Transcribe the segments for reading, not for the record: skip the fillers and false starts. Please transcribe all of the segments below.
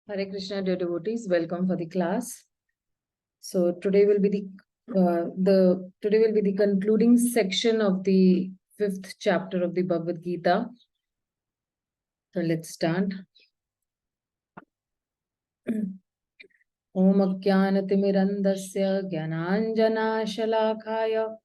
Hare Krishna, dear devotees, welcome for the class. So today will be the concluding section of the 5th chapter of the Bhagavad Gita. So let's start. Om Ajnanatirmirandasya Jnananjanashalakaya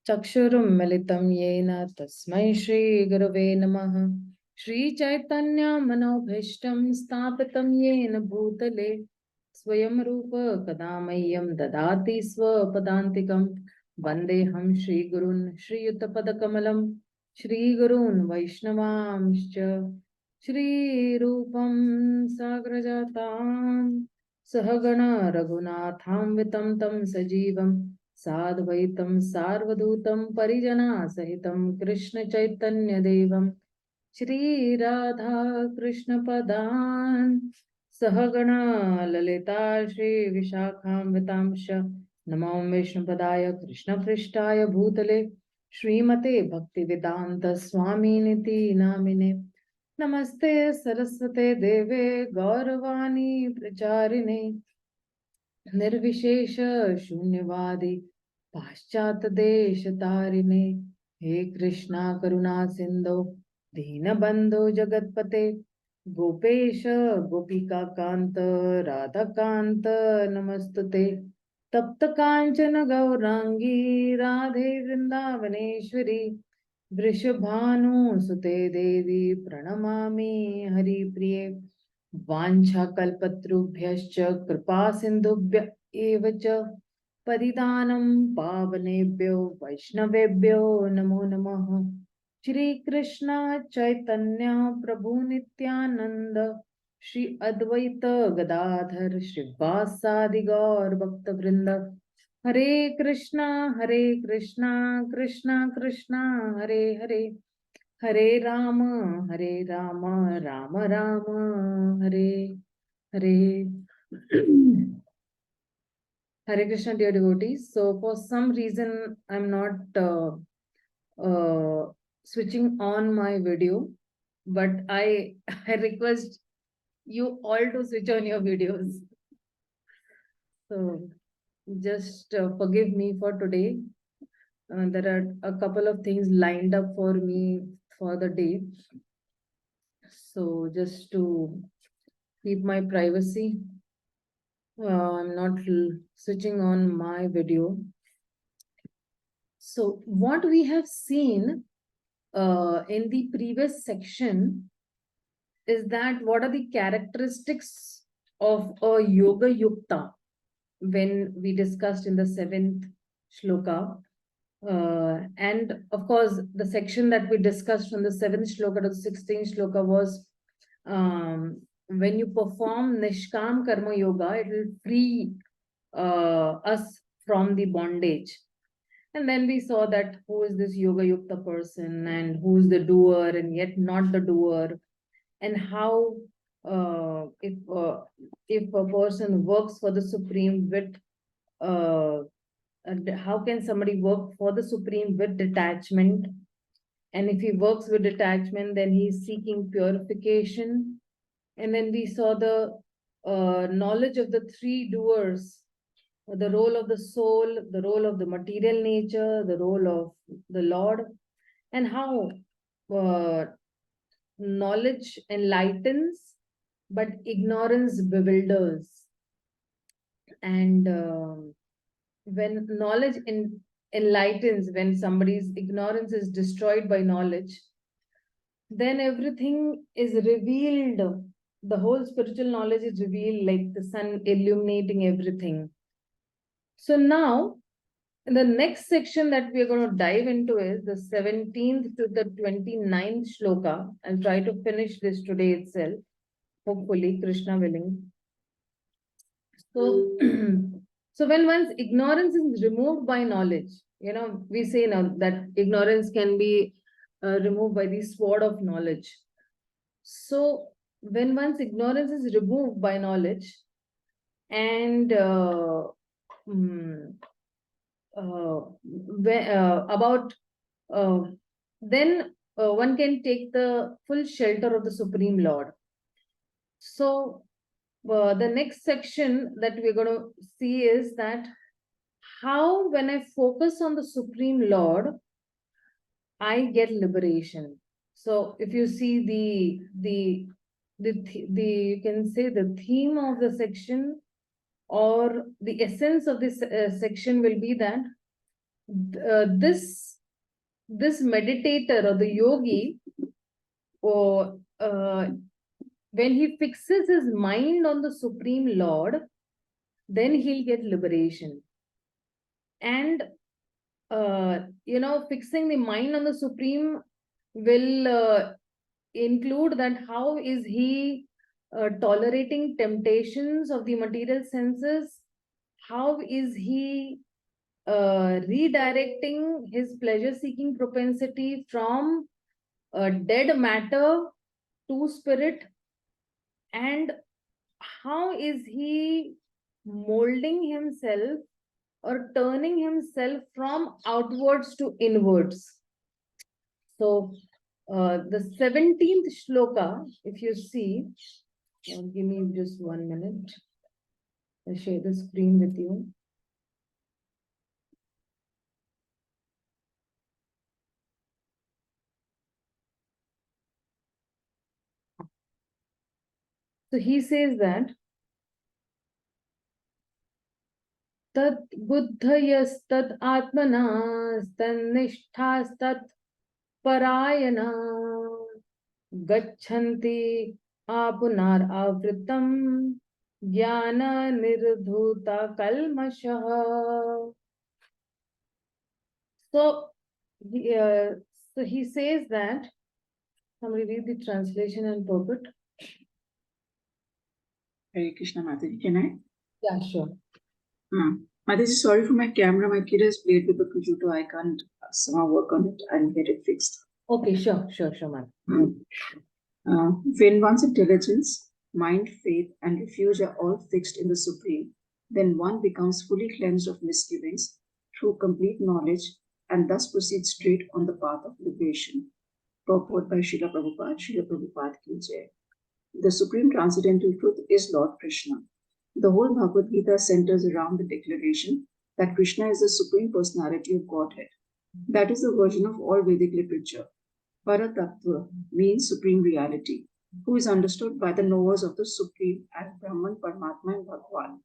Chakshurum Militam Yena Tasmai Shri Gurave Namaha Shri Chaitanya Manobhishtam Sthapitam Yena Bhutale Swayam Rupa Kadamayyam Dadati Swapadantikam Vandeham Shri Gurun Shri Yuttapadakamalam Shri Gurun Vaishnavamscha Shri Rupam Sagrajatam Sahagana Raghunathamvitam Tam Sajivam Sadvaitam Sarvadutam Parijana Sahitam Krishna Chaitanya Devam Shri Radha Krishna Padan Sahagana Lalita Shri Vishakhamvitamsha Namo Vishnu Padaya Krishna Prishtaya Bhutale Srimate Bhaktivedanta Swami Niti Namine Namaste Saraswate Deve Gauravani Pracharine Nirvishesha Shunyavadi Paschat Desha Tarine He Krishna Karuna Sindhu Deenabandhu Jagatpate Gopesha Gopika Kanta Radha Kanta Namastute Tapta Kanchana Gaurangi Radhe Vrindavaneshwari Vrishabhanu Sute Devi Pranamami Hari Priye Vancha Kalpatrubhyascha Kripa Sindhubhya eva cha Padidanam Pavanebhyo Vaishnavebhyo Namo Namaha Shri Krishna Chaitanya Prabhu Nityananda Shri Advaita Gadadhar Shri Vasadi Gaur Bhakta Vrinda Hare Krishna Krishna Krishna Hare Hare Hare Rama Rama Rama Hare Hare Hare Krishna, dear devotees. So for some reason I'm not switching on my video, but I request you all to switch on your videos. So just forgive me for today. There are a couple of things lined up for me for the day. So just to keep my privacy, I'm not switching on my video. So what we have seen in the previous section is that what are the characteristics of a yoga yukta when we discussed in the 7th shloka. And of course, the section that we discussed from the 7th shloka to the 16th shloka was when you perform Nishkam Karma Yoga, it will free us from the bondage. And then we saw that who is this Yoga Yukta person and who is the doer and yet not the doer, and how if a person works for the Supreme with and how can somebody work for the Supreme with detachment? And if he works with detachment, then he is seeking purification. And then we saw the knowledge of the three doers, the role of the soul, the role of the material nature, the role of the Lord, and how knowledge enlightens, but ignorance bewilders. And when knowledge enlightens, when somebody's ignorance is destroyed by knowledge, then everything is revealed. The whole spiritual knowledge is revealed like the sun illuminating everything. So now, in the next section that we are going to dive into is the 17th to the 29th shloka. I'll try to finish this today itself, hopefully, Krishna willing. So, so when one's ignorance is removed by knowledge, we say now that ignorance can be removed by the sword of knowledge. So when one's ignorance is removed by knowledge and then one can take the full shelter of the Supreme Lord. So the next section that we're going to see is that how, when I focus on the Supreme Lord, I get liberation. So if you see you can say the theme of the section, or the essence of this section will be that this meditator or the yogi, or when he fixes his mind on the Supreme Lord, then he'll get liberation. And fixing the mind on the Supreme will include that how is he tolerating temptations of the material senses, how is he redirecting his pleasure seeking propensity from dead matter to spirit, and how is he molding himself or turning himself from outwards to inwards. So the 17th shloka, if you see, give me just 1 minute. I'll share the screen with you. So he says that tat buddhayas tat atmanas tanishthas tat parayana gachanti apunar avritam jnana nirdhuta kalmashah. So he says that, somebody read the translation and purport. Hare Krishna Mataji, can I? Yeah, sure. Mataji, sorry for my camera. My kid has played with the computer. I can't somehow work on it and get it fixed. Okay, sure, man. When one's intelligence, mind, faith, and refuge are all fixed in the Supreme, then one becomes fully cleansed of misgivings through complete knowledge and thus proceeds straight on the path of liberation. Purport by Srila Prabhupada, Srila Prabhupada ki jai. The Supreme Transcendental Truth is Lord Krishna. The whole Bhagavad Gita centers around the declaration that Krishna is the Supreme Personality of Godhead. That is the version of all Vedic literature. Paratattva means Supreme Reality, who is understood by the knowers of the Supreme as Brahman, Paramatma, and Bhagwan.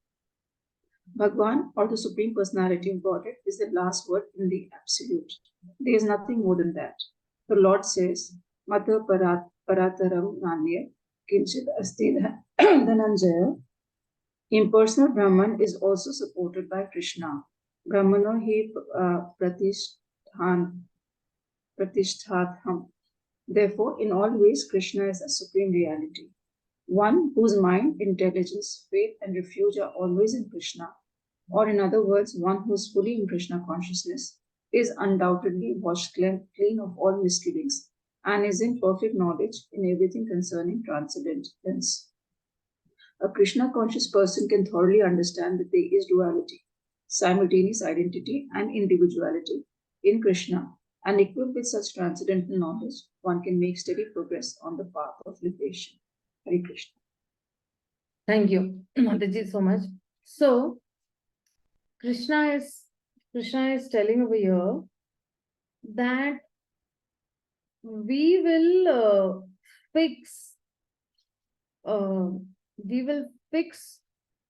Bhagwan, or the Supreme Personality of Godhead, is the last word in the Absolute. There is nothing more than that. The Lord says, Mata Parataram Nanya Kinchit Asti Dhananjaya. Impersonal Brahman is also supported by Krishna. Brahmano hi pratishthatham. Therefore, in all ways, Krishna is a supreme reality. One whose mind, intelligence, faith, and refuge are always in Krishna, or in other words, one who is fully in Krishna consciousness, is undoubtedly washed clean of all misgivings and is in perfect knowledge in everything concerning transcendence. A Krishna conscious person can thoroughly understand that there is duality, simultaneous identity, and individuality in Krishna, and equipped with such transcendental knowledge, one can make steady progress on the path of liberation. Hare Krishna. Thank you, Mataji, so much. So, Krishna is telling over here that we will fix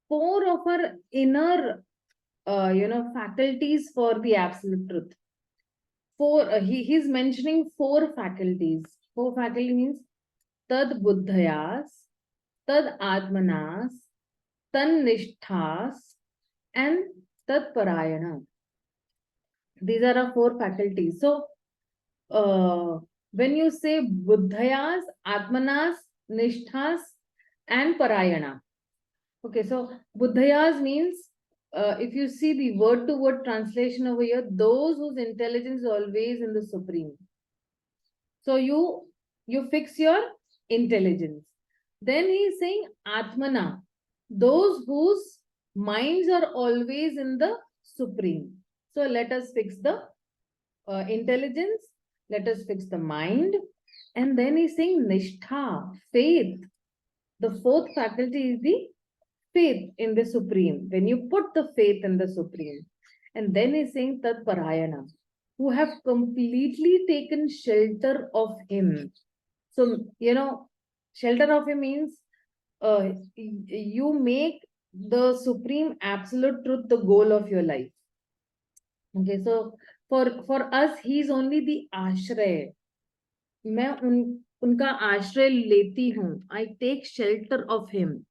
4 of our inner faculties for the absolute truth. He's mentioning 4 faculties. 4 faculty means tad buddhayas, tad atmanas, tan nishthas, and tad parayana. These are our 4 faculties. So when you say buddhayas, atmanas, nishthas, and parayana. Okay, so buddhayas means, if you see the word-to-word translation over here, those whose intelligence is always in the Supreme. So you fix your intelligence. Then he is saying Atmana, those whose minds are always in the Supreme. So let us fix the intelligence, let us fix the mind. And then he's saying Nishtha, faith. The 4th faculty is the faith in the Supreme, when you put the faith in the Supreme, and then he's saying Tat Parayana, who have completely taken shelter of him. So, shelter of him means you make the Supreme Absolute Truth the goal of your life. Okay, so for us, he's only the Ashray. मैं उनका आश्रय लेती हूँ. I take shelter of him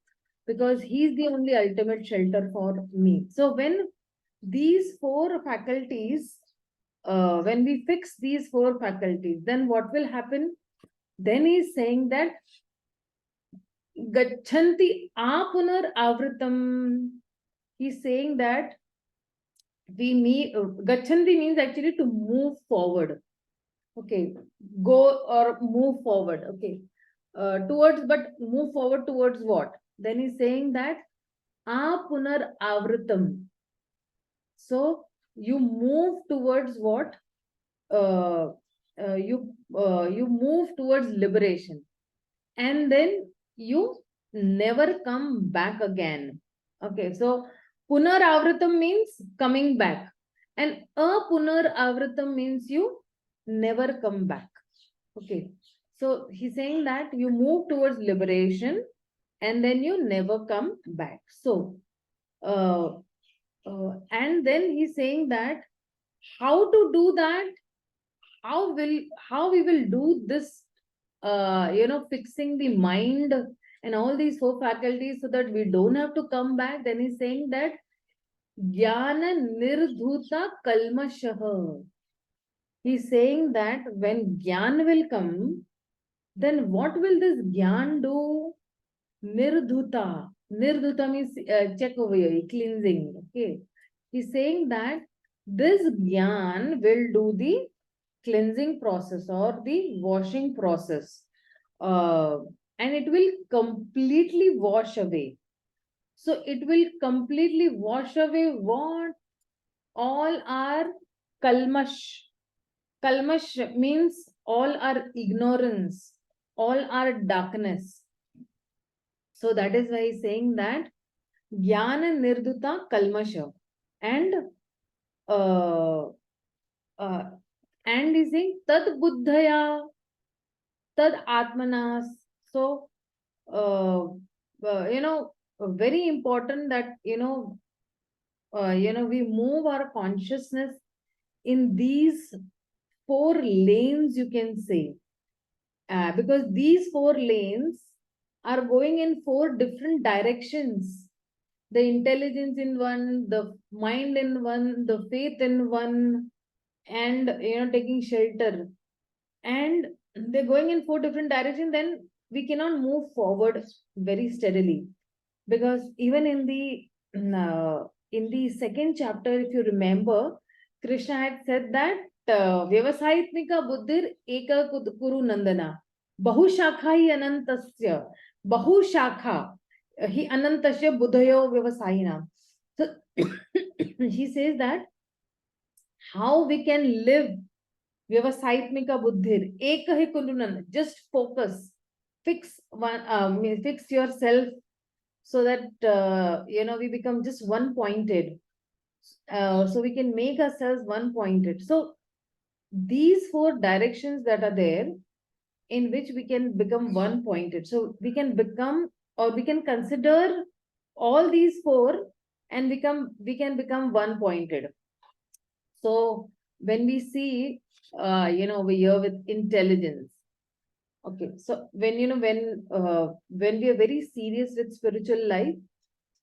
because he's the only ultimate shelter for me. So when these four faculties, when we fix these four faculties, then what will happen? Then he's saying that gachanti apunar avritam. He's saying that gachanti means actually to move forward. Okay, go or move forward. Okay, but move forward towards what? Then he's saying that apunar avritam. So you move towards what? You move towards liberation, and then you never come back again. Okay, so punar avritam means coming back, and apunar avritam means you never come back. Okay, so he's saying that you move towards liberation and then you never come back. So and then he's saying that how to do that, how we will do this, fixing the mind and all these four faculties so that we don't have to come back. Then he's saying that jnana nirdhuta kalmashah. He's saying that when jnana will come, then what will this jnana do? Nirdhuta. Nirdhuta means check over here, cleansing. Okay. He's saying that this jnana will do the cleansing process or the washing process. And it will completely wash away. So it will completely wash away what? All our kalmash. Kalmash means all our ignorance, all our darkness. So that is why he's saying that jnana nirdhuta kalmasha. And he's saying tad buddhaya tad atmanas. So very important that we move our consciousness in these four lanes, you can say, because these four lanes are going in four different directions. The intelligence in one, the mind in one, the faith in one, and taking shelter, and they're going in four different directions. Then we cannot move forward very steadily, because even in the second chapter, if you remember, Krishna had said that vyavasayitmika buddhir eka kuru nandana bahushakha hi anantasya bahushakha hi anantasya buddhayo vyavasayina. So he says that how we can live vyavasayitmika buddhir eka hi kuru nandana. Just focus, fix yourself so that we become just one pointed. So we can make ourselves one pointed. So these four directions that are there in which we can become one pointed. So we can become, or we can consider all these four and we can become one pointed. So when we see, over here with intelligence. Okay, so when we are very serious with spiritual life,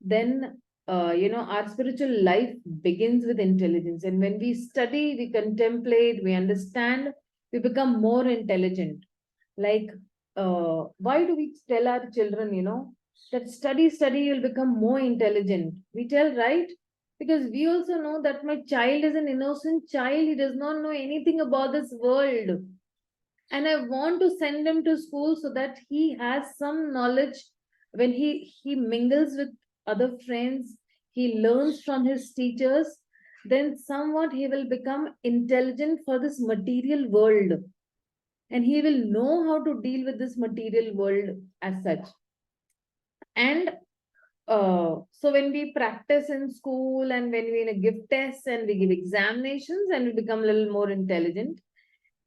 then our spiritual life begins with intelligence. And when we study, we contemplate, we understand, we become more intelligent. Like, why do we tell our children, that study, you'll become more intelligent? We tell, right? Because we also know that my child is an innocent child. He does not know anything about this world. And I want to send him to school so that he has some knowledge. When he mingles with other friends, he learns from his teachers, then somewhat he will become intelligent for this material world, and he will know how to deal with this material world as such. And so when we practice in school and when we give tests and we give examinations and we become a little more intelligent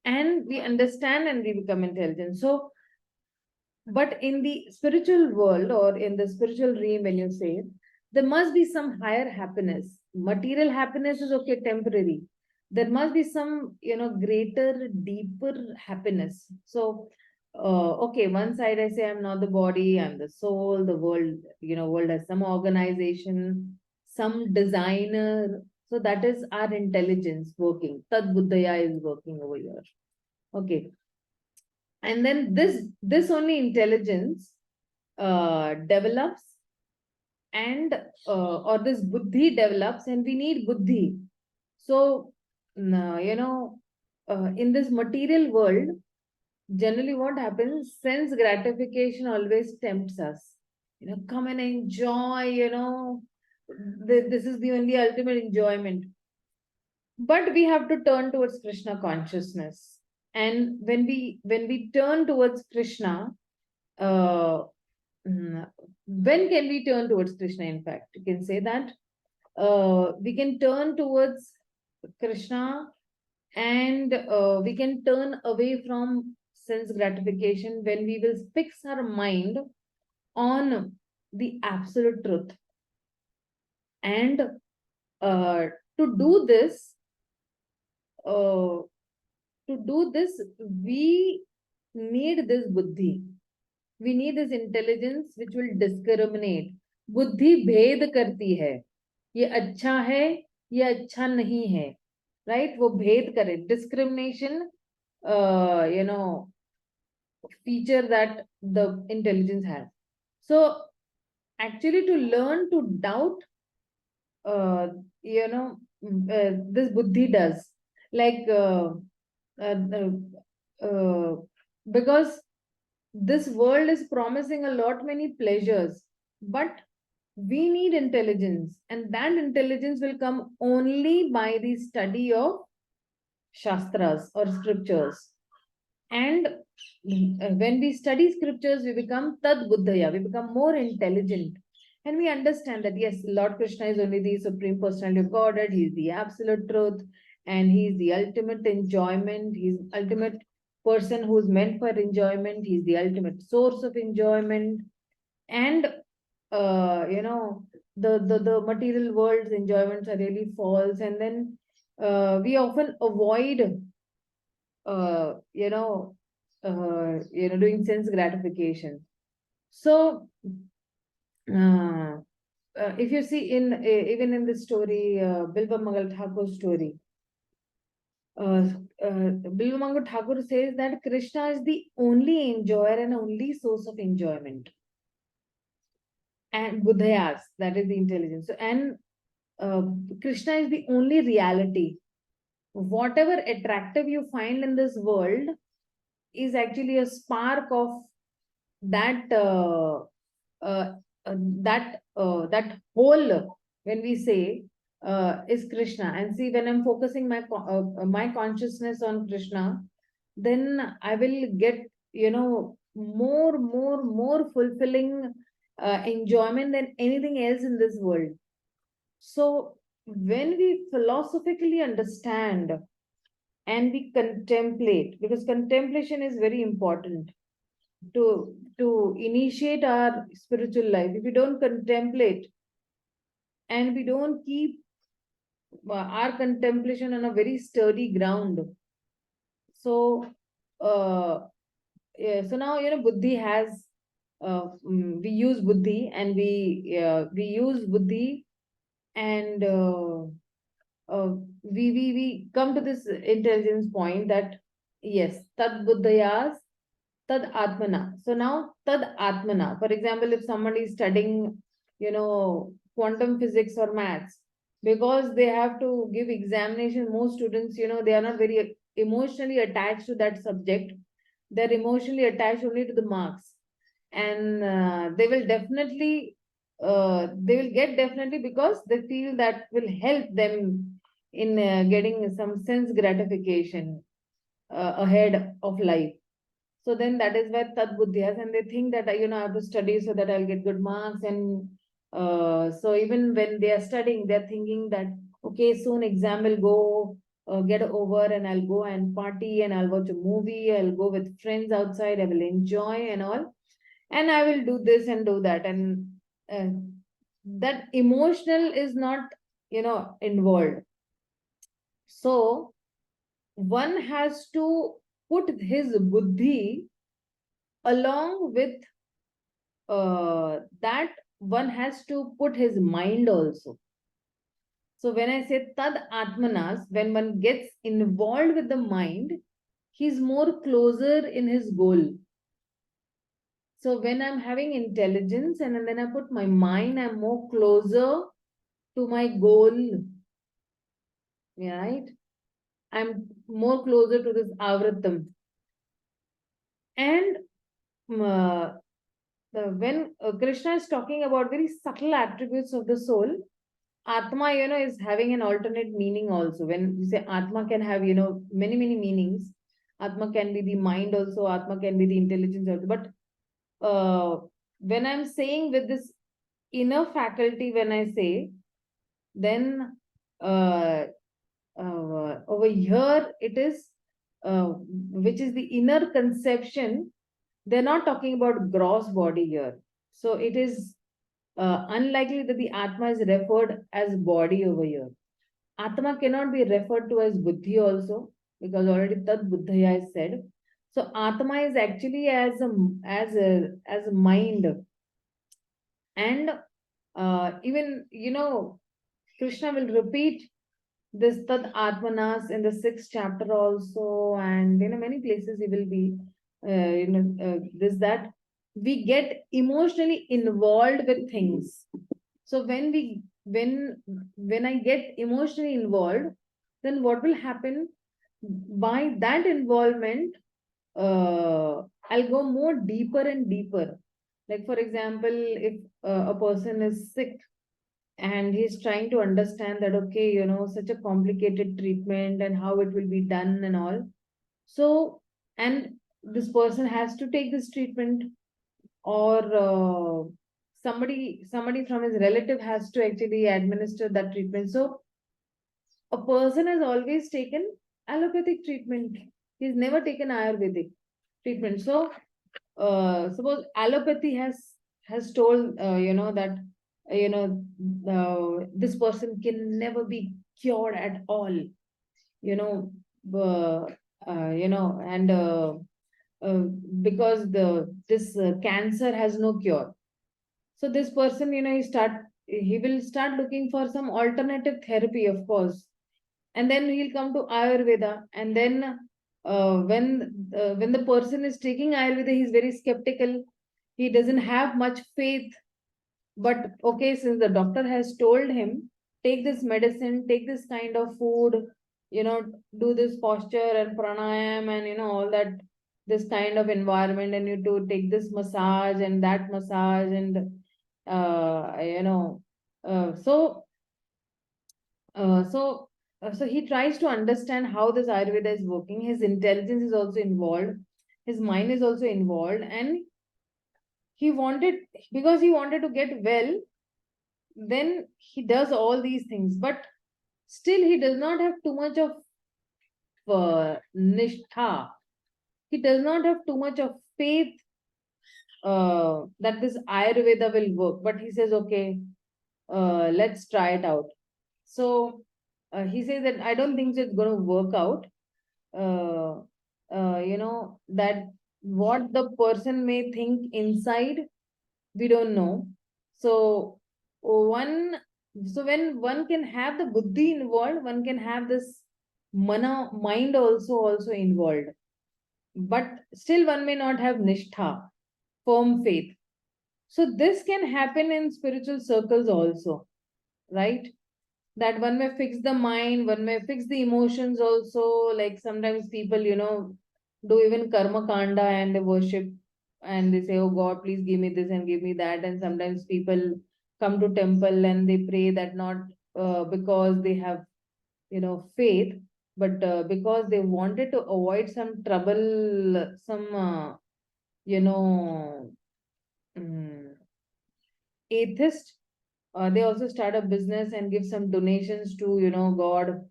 and we understand and we become intelligent. So, but in the spiritual world or in the spiritual realm, when you say, there must be some higher happiness. Material happiness is okay, temporary. There must be some, greater, deeper happiness. So, okay, one side I say I'm not the body, I'm the soul, the world, world has some organization, some designer. So that is our intelligence working. Tad Buddhaya is working over here. Okay. And then this only intelligence develops and or this buddhi develops and we need buddhi. So in this material world, generally what happens, sense gratification always tempts us, come and enjoy, this is the only ultimate enjoyment. But we have to turn towards Krishna consciousness. And when we turn towards Krishna, uh, when can we turn towards Krishna? In fact, you can say that we can turn towards Krishna and we can turn away from sense gratification when we will fix our mind on the absolute truth. And to do this, we need this buddhi. We need this intelligence which will discriminate. बुद्धि भेद करती है, ये अच्छा है, ये अच्छा नहीं है, right? वो भेद करे, discrimination, feature that the intelligence has. So actually to learn to doubt, this buddhi does, like because this world is promising a lot many pleasures, but we need intelligence, and that intelligence will come only by the study of shastras or scriptures. And when we study scriptures, we become tad buddhaya, we become more intelligent, and we understand that yes, Lord Krishna is only the supreme personality of Godhead, he is the absolute truth, and he is the ultimate enjoyment, he is ultimate person who's meant for enjoyment, he's the ultimate source of enjoyment. And the material world's enjoyments are really false, and then we often avoid doing sense gratification. So if you see in even in the story, Bilba Mangal Thakur's story, Bilba Mangal Thakur says that Krishna is the only enjoyer and only source of enjoyment, and Buddhayas, that is the intelligence. So, and Krishna is the only reality. Whatever attractive you find in this world is actually a spark of that that whole, when we say, is Krishna. And see, when I'm focusing my consciousness on Krishna, then I will get more fulfilling enjoyment than anything else in this world. So when we philosophically understand and we contemplate, because contemplation is very important to initiate our spiritual life. If we don't contemplate and we don't keep our contemplation on a very sturdy ground, so so now buddhi has we use buddhi and we use buddhi, and we come to this intelligence point that yes, tad buddhayas tad atmana. So now tad atmana, for example, if somebody is studying quantum physics or maths, because they have to give examination, most students they are not very emotionally attached to that subject. They're emotionally attached only to the marks, and they will get definitely because they feel that will help them in getting some sense gratification ahead of life. So then that is where tad buddhiyas, and they think that I have to study so that I'll get good marks, and So even when they are studying, they're thinking that, okay, soon exam will go, get over, and I'll go and party, and I'll watch a movie, I'll go with friends outside, I will enjoy and all, and I will do this and do that. And uh, that emotional is not, involved. So one has to put his buddhi along with that. One has to put his mind also. So when I say tad atmanas, when one gets involved with the mind, he's more closer in his goal. So when I'm having intelligence and then I put my mind, I'm more closer to my goal. Right? I'm more closer to this avratam. And when Krishna is talking about very subtle attributes of the soul, Atma, is having an alternate meaning also. When you say Atma can have, many, many meanings. Atma can be the mind also, Atma can be the intelligence also. But when I'm saying with this inner faculty, when I say, then over here it is, which is the inner conception. They're not talking about gross body here. So it is unlikely that the Atma is referred as body over here. Atma cannot be referred to as buddhi also, because already Tad Buddhaya is said. So Atma is actually as a mind. And even, Krishna will repeat this Tad Atmanas in the 6th chapter also, and many places he will be this that we get emotionally involved with things. So when I get emotionally involved, then what will happen? By that involvement, I'll go more deeper and deeper. Like for example, if a person is sick and he's trying to understand that, okay, such a complicated treatment and how it will be done and all. So, and this person has to take this treatment, or somebody from his relative has to actually administer that treatment. So a person has always taken allopathic treatment. He's never taken Ayurvedic treatment. So suppose allopathy has told that this person can never be cured at all. You know, uh, and uh, because this cancer has no cure. So this person, he will start looking for some alternative therapy, of course, and then he'll come to Ayurveda. And then when the person is taking Ayurveda, he's very skeptical. He doesn't have much faith. But okay, since the doctor has told him, take this medicine, take this kind of food, do this posture and pranayam and all that, this kind of environment, and you to take this massage and that massage, and uh, you know, uh, so so he tries to understand how this Ayurveda is working. His intelligence is also involved. His mind is also involved, and he wanted because he wanted to get well. Then he does all these things, but still he does not have too much of nishtha. He does not have too much of faith that this Ayurveda will work. But he says, okay, let's try it out. So he says that I don't think it's going to work out. Uh, that what the person may think inside, we don't know. So one, so when one can have the buddhi involved, one can have this mind also involved. But still one may not have nishtha, firm faith. So this can happen in spiritual circles also, right? That one may fix the mind, one may fix the emotions also. Like sometimes people, do even karma kanda and they worship, and they say, oh God, please give me this and give me that. And sometimes people come to temple and they pray that not because they have, faith, but because they wanted to avoid some trouble, some, you know, mm, atheist they also start a business and give some donations to, God.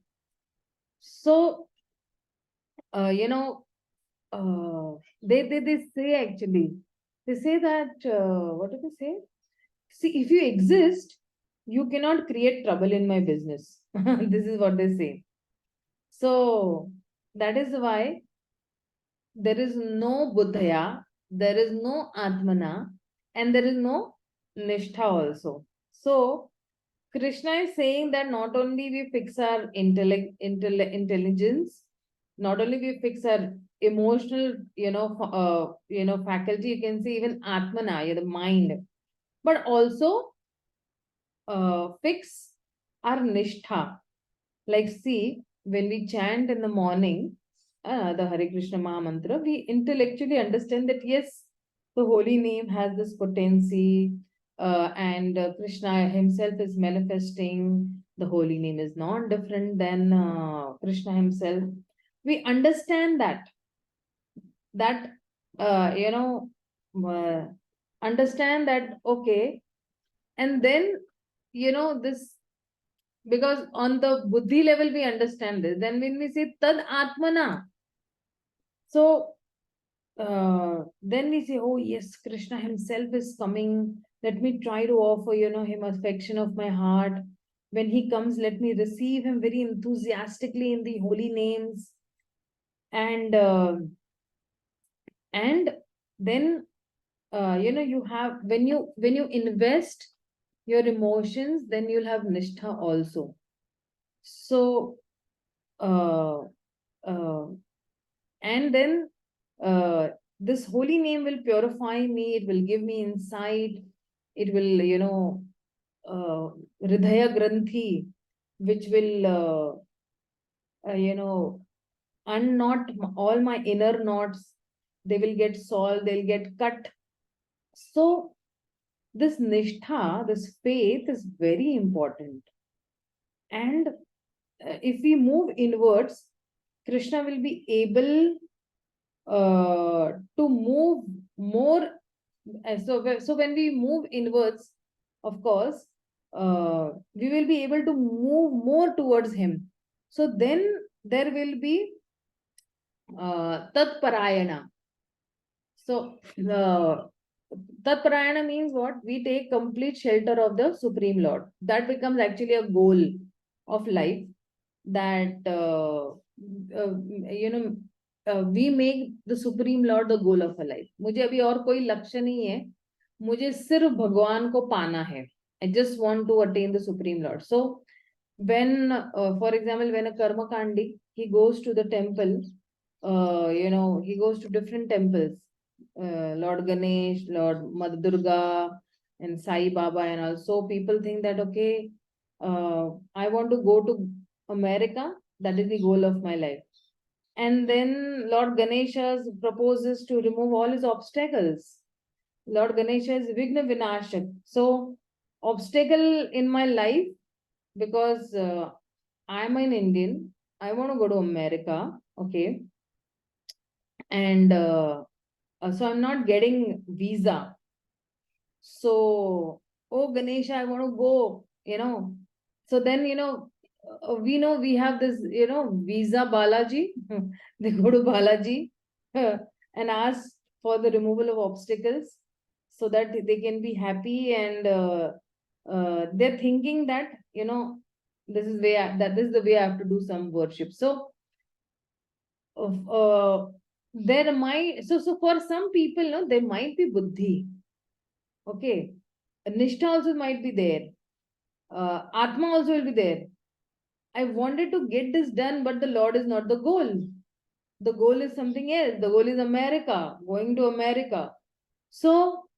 So, you know, they say actually, they say that, what do they say? See, if you exist, you cannot create trouble in my business. This is what they say. So that is why there is no Buddhaya, there is no Atmana, and there is no Nishtha also. So Krishna is saying that not only we fix our intelligence, not only we fix our emotional, faculty, you can say even Atmana, the mind, but also fix our Nishtha. Like, see, when we chant in the morning, the Hare Krishna Maha Mantra, we intellectually understand that yes, the holy name has this potency, and Krishna himself is manifesting. The holy name is not different than Krishna himself. We understand that, uh, you know, uh, understand that, okay, and then, this, because on the buddhi level we understand this. Then when we say tad atmana, so then we say, oh yes, Krishna himself is coming. Let me try to offer, him affection of my heart. When he comes, let me receive him very enthusiastically in the holy names. And then you have, when you invest your emotions, then you'll have nishtha also. So uh, uh, and then this holy name will purify me, it will give me insight, it will, hridaya granthi, which will unknot all my inner knots. They will get solved, they'll get cut. So this nishtha, this faith is very important. And if we move inwards, Krishna will be able to move more. So when we move inwards, of course, we will be able to move more towards him. So then there will be tat parayana. So the tat parayana means what? We take complete shelter of the Supreme Lord. That becomes actually a goal of life, that we make the Supreme Lord the goal of a life. मुझे अभी और कोई लक्ष्य नहीं है, मुझे सिर्फ भगवान को पाना है. I just want to attain the Supreme Lord. So when, for example, when a karma kandi, he goes to the temple, he goes to different temples, Lord Ganesh, Lord Mother Durga, and Sai Baba, and also people think that, okay, I want to go to America, that is the goal of my life. And then Lord Ganesha proposes to remove all his obstacles. Lord Ganesha is Vigna Vinashak. So, obstacle in my life, because I'm an Indian, I want to go to America, okay, and so I'm not getting visa. So, oh Ganesha, I want to go, So then, we know we have this, visa Balaji. They go to Balaji and ask for the removal of obstacles so that they can be happy, and they're thinking that, this is this is the way I have to do some worship. So there might, so for some people, no, there might be buddhi. Okay. Nishtha also might be there. Atma also will be there. I wanted to get this done, but the Lord is not the goal. The goal is something else. The goal is America, going to America. So,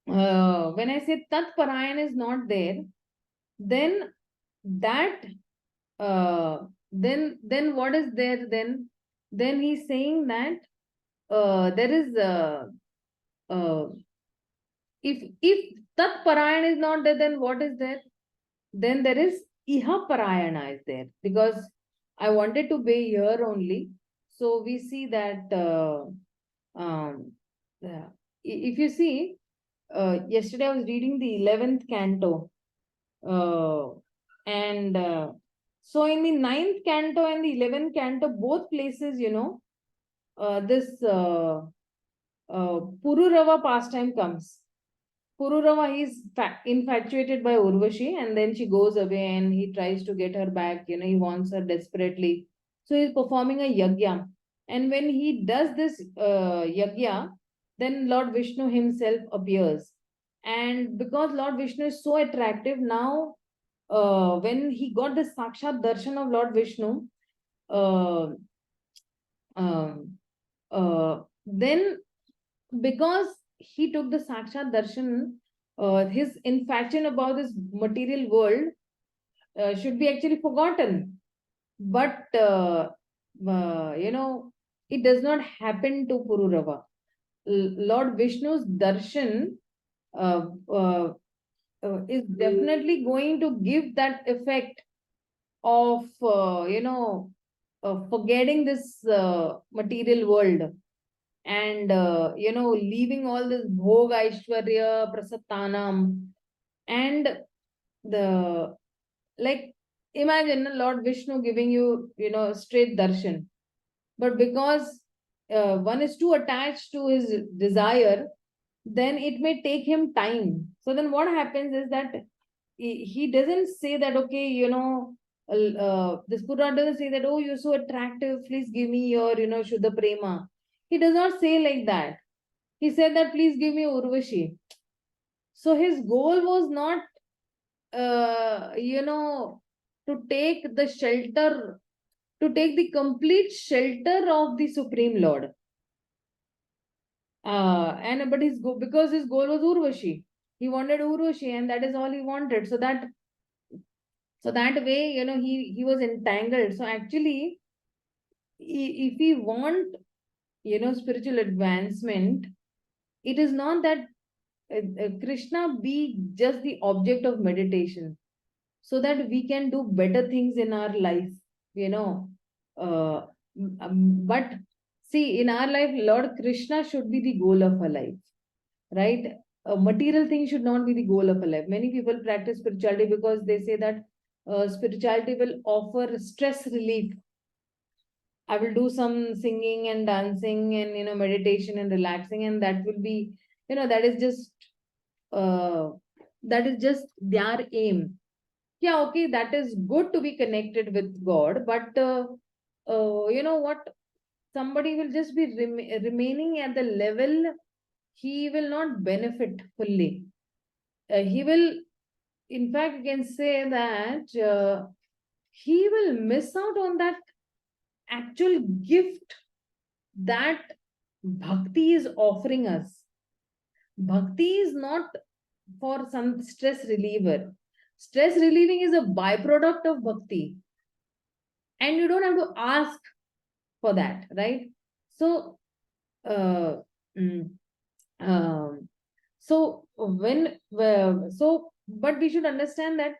when I say Tat Parayan is not there, then that, then what is there then? Then he's saying that there is, if Tat Parayan is not there, then what is there? Then there is Iha Parayana is there, because I wanted to be here only. So we see that if you see, yesterday I was reading the 11th canto. And so in the 9th canto and the 11th canto, both places, this Pururava pastime comes. Pururava, he's infatuated by Urvashi, and then she goes away and he tries to get her back. He wants her desperately. So he's performing a yagya. And when he does this yagya, then Lord Vishnu himself appears. And because Lord Vishnu is so attractive, now when he got the Sakshat darshan of Lord Vishnu, uh, then because he took the Sakshat darshan, his infatuation about this material world should be actually forgotten. But, it does not happen to Pururava. Lord Vishnu's darshan uh, uh, is definitely going to give that effect of, forgetting this material world and, leaving all this bhoga, aishwarya, prasattanam. And the, like, imagine Lord Vishnu giving you, straight darshan. But because one is too attached to his desire, then it may take him time. So then what happens is that he doesn't say that, okay, this Purana doesn't say that, oh, you're so attractive, please give me your, Shuddha Prema. He does not say like that. He said that, please give me Urvashi. So his goal was not, to take the shelter, to take the complete shelter of the Supreme Lord. And but because his goal was Urvashi. He wanted Urvashi, and that is all he wanted. So that way, he was entangled. So actually, if we want, spiritual advancement, it is not that Krishna be just the object of meditation, so that we can do better things in our life, but see, in our life, Lord Krishna should be the goal of our life, right? A material thing should not be the goal of a life. Many people practice spirituality because they say that spirituality will offer stress relief. I will do some singing and dancing and, meditation and relaxing, and that will be, that is just uh, their aim. Yeah, okay, that is good to be connected with God, but you know what? Somebody will just be remaining at the level, he will not benefit fully. He will, in fact, you can say that he will miss out on that actual gift that bhakti is offering us. Bhakti is not for some stress reliever. Stress relieving is a byproduct of bhakti. And you don't have to ask for that, right? So, uh, mm, um, but we should understand that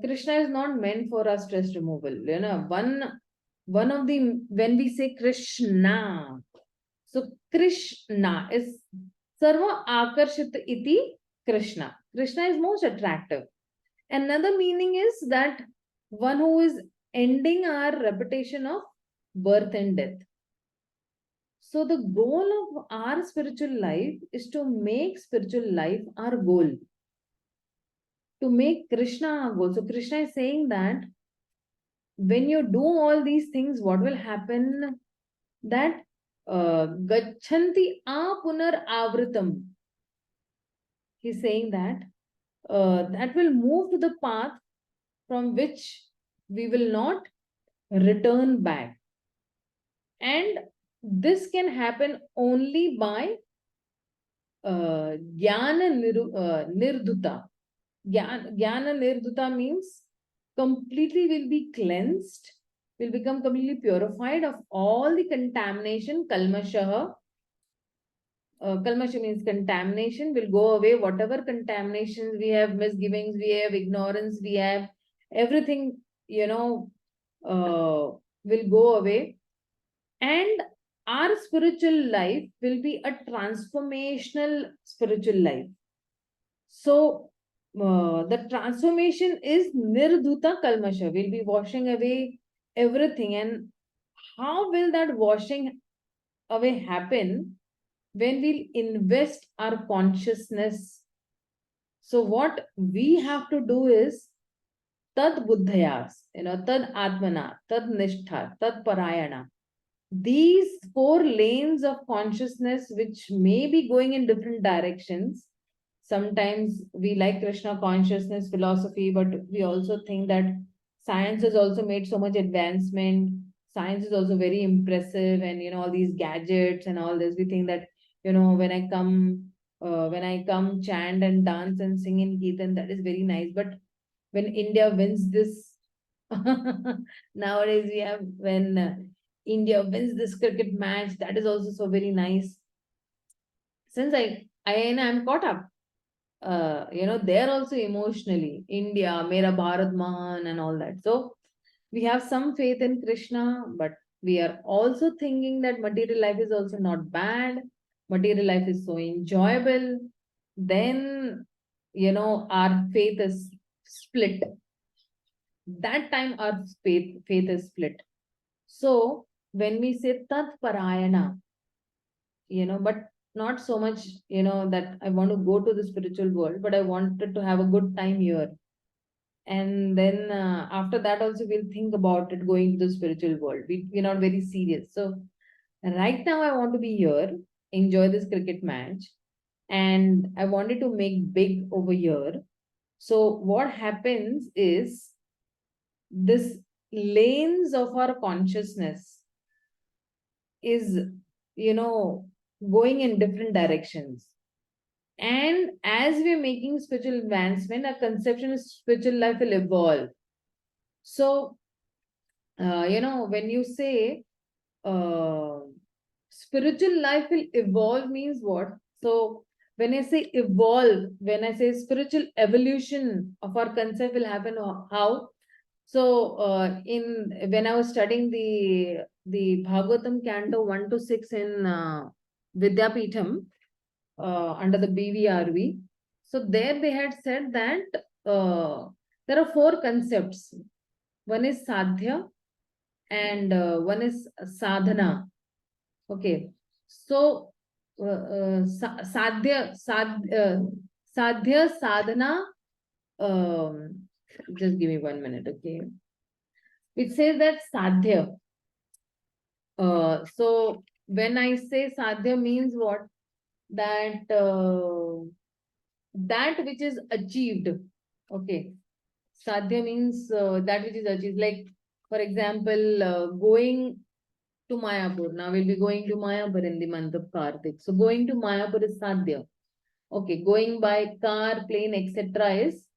Krishna is not meant for our stress removal. One of the, when we say Krishna, so Krishna is Sarva Akarshit iti Krishna. Krishna is most attractive. Another meaning is that one who is ending our repetition of birth and death. So the goal of our spiritual life is to make spiritual life our goal, to make Krishna our goal. So Krishna is saying that when you do all these things, what will happen? That gachanti apunar avritam. He's saying that that will move to the path from which we will not return back. And this can happen only by jnana nirdhuta. Jnana nirdhuta means completely will be cleansed, will become completely purified of all the contamination, kalmashaha. Kalmasha means contamination, will go away. Whatever contaminations we have, misgivings we have, ignorance we have, everything, will go away. And our spiritual life will be a transformational spiritual life. So the transformation is nirdhuta kalmasha. We'll be washing away everything. And how will that washing away happen? When we'll invest our consciousness. So what we have to do is tad buddhayas, tad atmana, tad nishtha, tad parayana. These four lanes of consciousness, which may be going in different directions. Sometimes we like Krishna consciousness philosophy, but we also think that science has also made so much advancement. Science is also very impressive, and all these gadgets and all this. We think that when I come chant and dance and sing in Kirtan, that is very nice. But when India wins this, nowadays we have when India wins this cricket match, that is also so very nice. Since I'm caught up, they're also emotionally India, Mera Bharat Mahan and all that. So we have some faith in Krishna, but we are also thinking that material life is also not bad. Material life is so enjoyable. Then, our faith is split. That time our faith is split. So when we say tat parayana, but not so much, that I want to go to the spiritual world, but I wanted to have a good time here. And then after that also we'll think about it going to the spiritual world. We're not very serious. So right now I want to be here, enjoy this cricket match, and I wanted to make big over here. So what happens is this lanes of our consciousness is, going in different directions. And as we're making spiritual advancement, our conception of spiritual life will evolve. So, when you say spiritual life will evolve means what? So, when I say evolve, when I say spiritual evolution of our concept will happen, how? So, when I was studying the Bhagavatam Canto 1 to 6 in Vidyapitham, under the BVRV. So there they had said that there are four concepts. One is sadhya and one is sadhana. Okay. So sadhya, sadhana, just give me 1 minute, okay. It says that sadhya. So when I say sadhya means what? That that which is achieved. Okay. Sadhya means that which is achieved. Like, for example, going to Mayapur. Now we'll be going to Mayapur in the month of Kartik. So going to Mayapur is sadhya. Okay. Going by car, plane, etc. is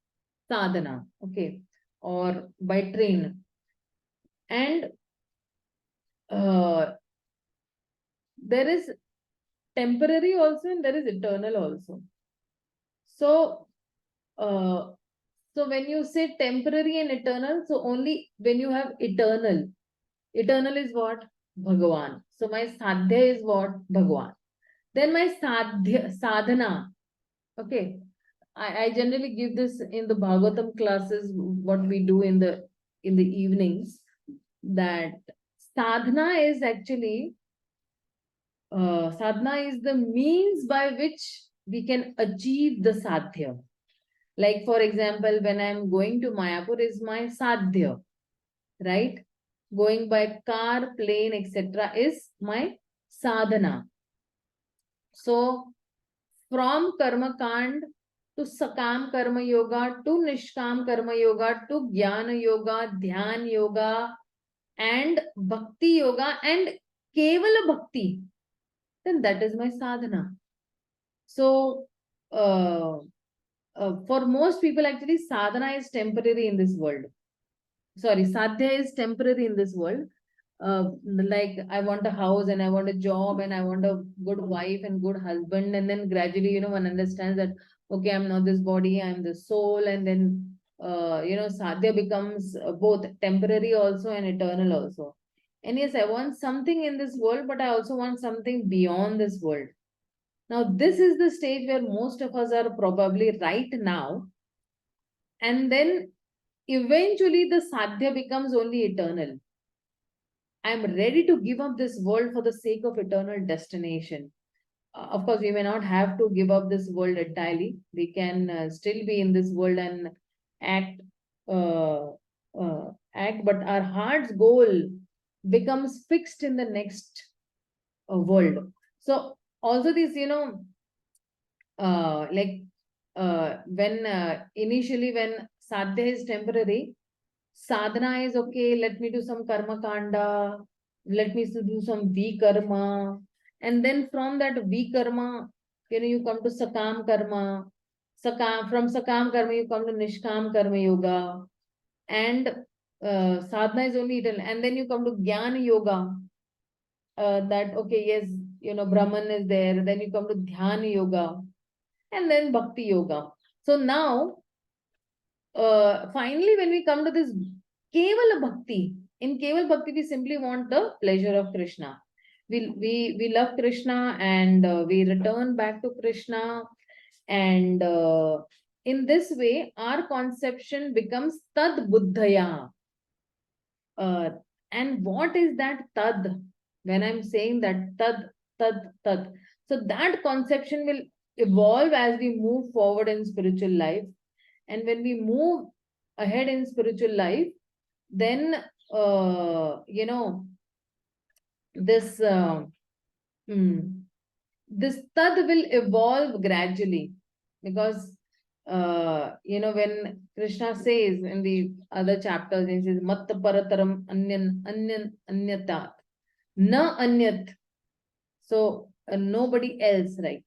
sadhana. Okay. Or by train. And there is temporary also and there is eternal also. So, so when you say temporary and eternal, so only when you have eternal. Eternal is what? Bhagavan. So my sadhya is what? Bhagavan. Then my sadhana. Okay. I generally give this in the Bhagavatam classes, what we do in the evenings, that sadhana is actually sadhana is the means by which we can achieve the sadhya. Like, for example, when I'm going to Mayapur is my sadhya, right? Going by car, plane, etc. is my sadhana. So, from karma kand to sakam karma yoga to nishkam karma yoga to jnana yoga, dhyan yoga, and bhakti yoga, and kevala bhakti, then that is my sadhana. So, for most people, actually, sadhana is temporary in this world. Sorry, sadhya is temporary in this world. Like, I want a house and I want a job and I want a good wife and good husband. And then gradually, one understands that, okay, I'm not this body, I'm the soul. And then, sadhya becomes both temporary also and eternal also. And yes, I want something in this world, but I also want something beyond this world. Now, this is the stage where most of us are probably right now. And then eventually the sadhya becomes only eternal. I'm ready to give up this world for the sake of eternal destination. Of course, we may not have to give up this world entirely. We can still be in this world and act, but our heart's goal becomes fixed in the next world. So also this, when initially when sadhya is temporary, sadhana is okay, let me do some karma kanda, let me do some vikarma, and then from that vikarma, you come to sakam karma, from sakam karma you come to nishkam karma yoga, and sadhana is only eternal, and then you come to jnana yoga, that okay, yes, Brahman is there, then you come to dhyana yoga, and then bhakti yoga. So now, finally, when we come to this Kevala Bhakti, in Keval Bhakti, we simply want the pleasure of Krishna. We love Krishna, and we return back to Krishna. And in this way, our conception becomes Tad Buddhaya. And what is that Tad? When I'm saying that Tad, Tad, Tad. So that conception will evolve as we move forward in spiritual life. And when we move ahead in spiritual life, then, this this tad will evolve gradually, because when Krishna says in the other chapters, he says mat parataram anyatat na anyat, so nobody else, right?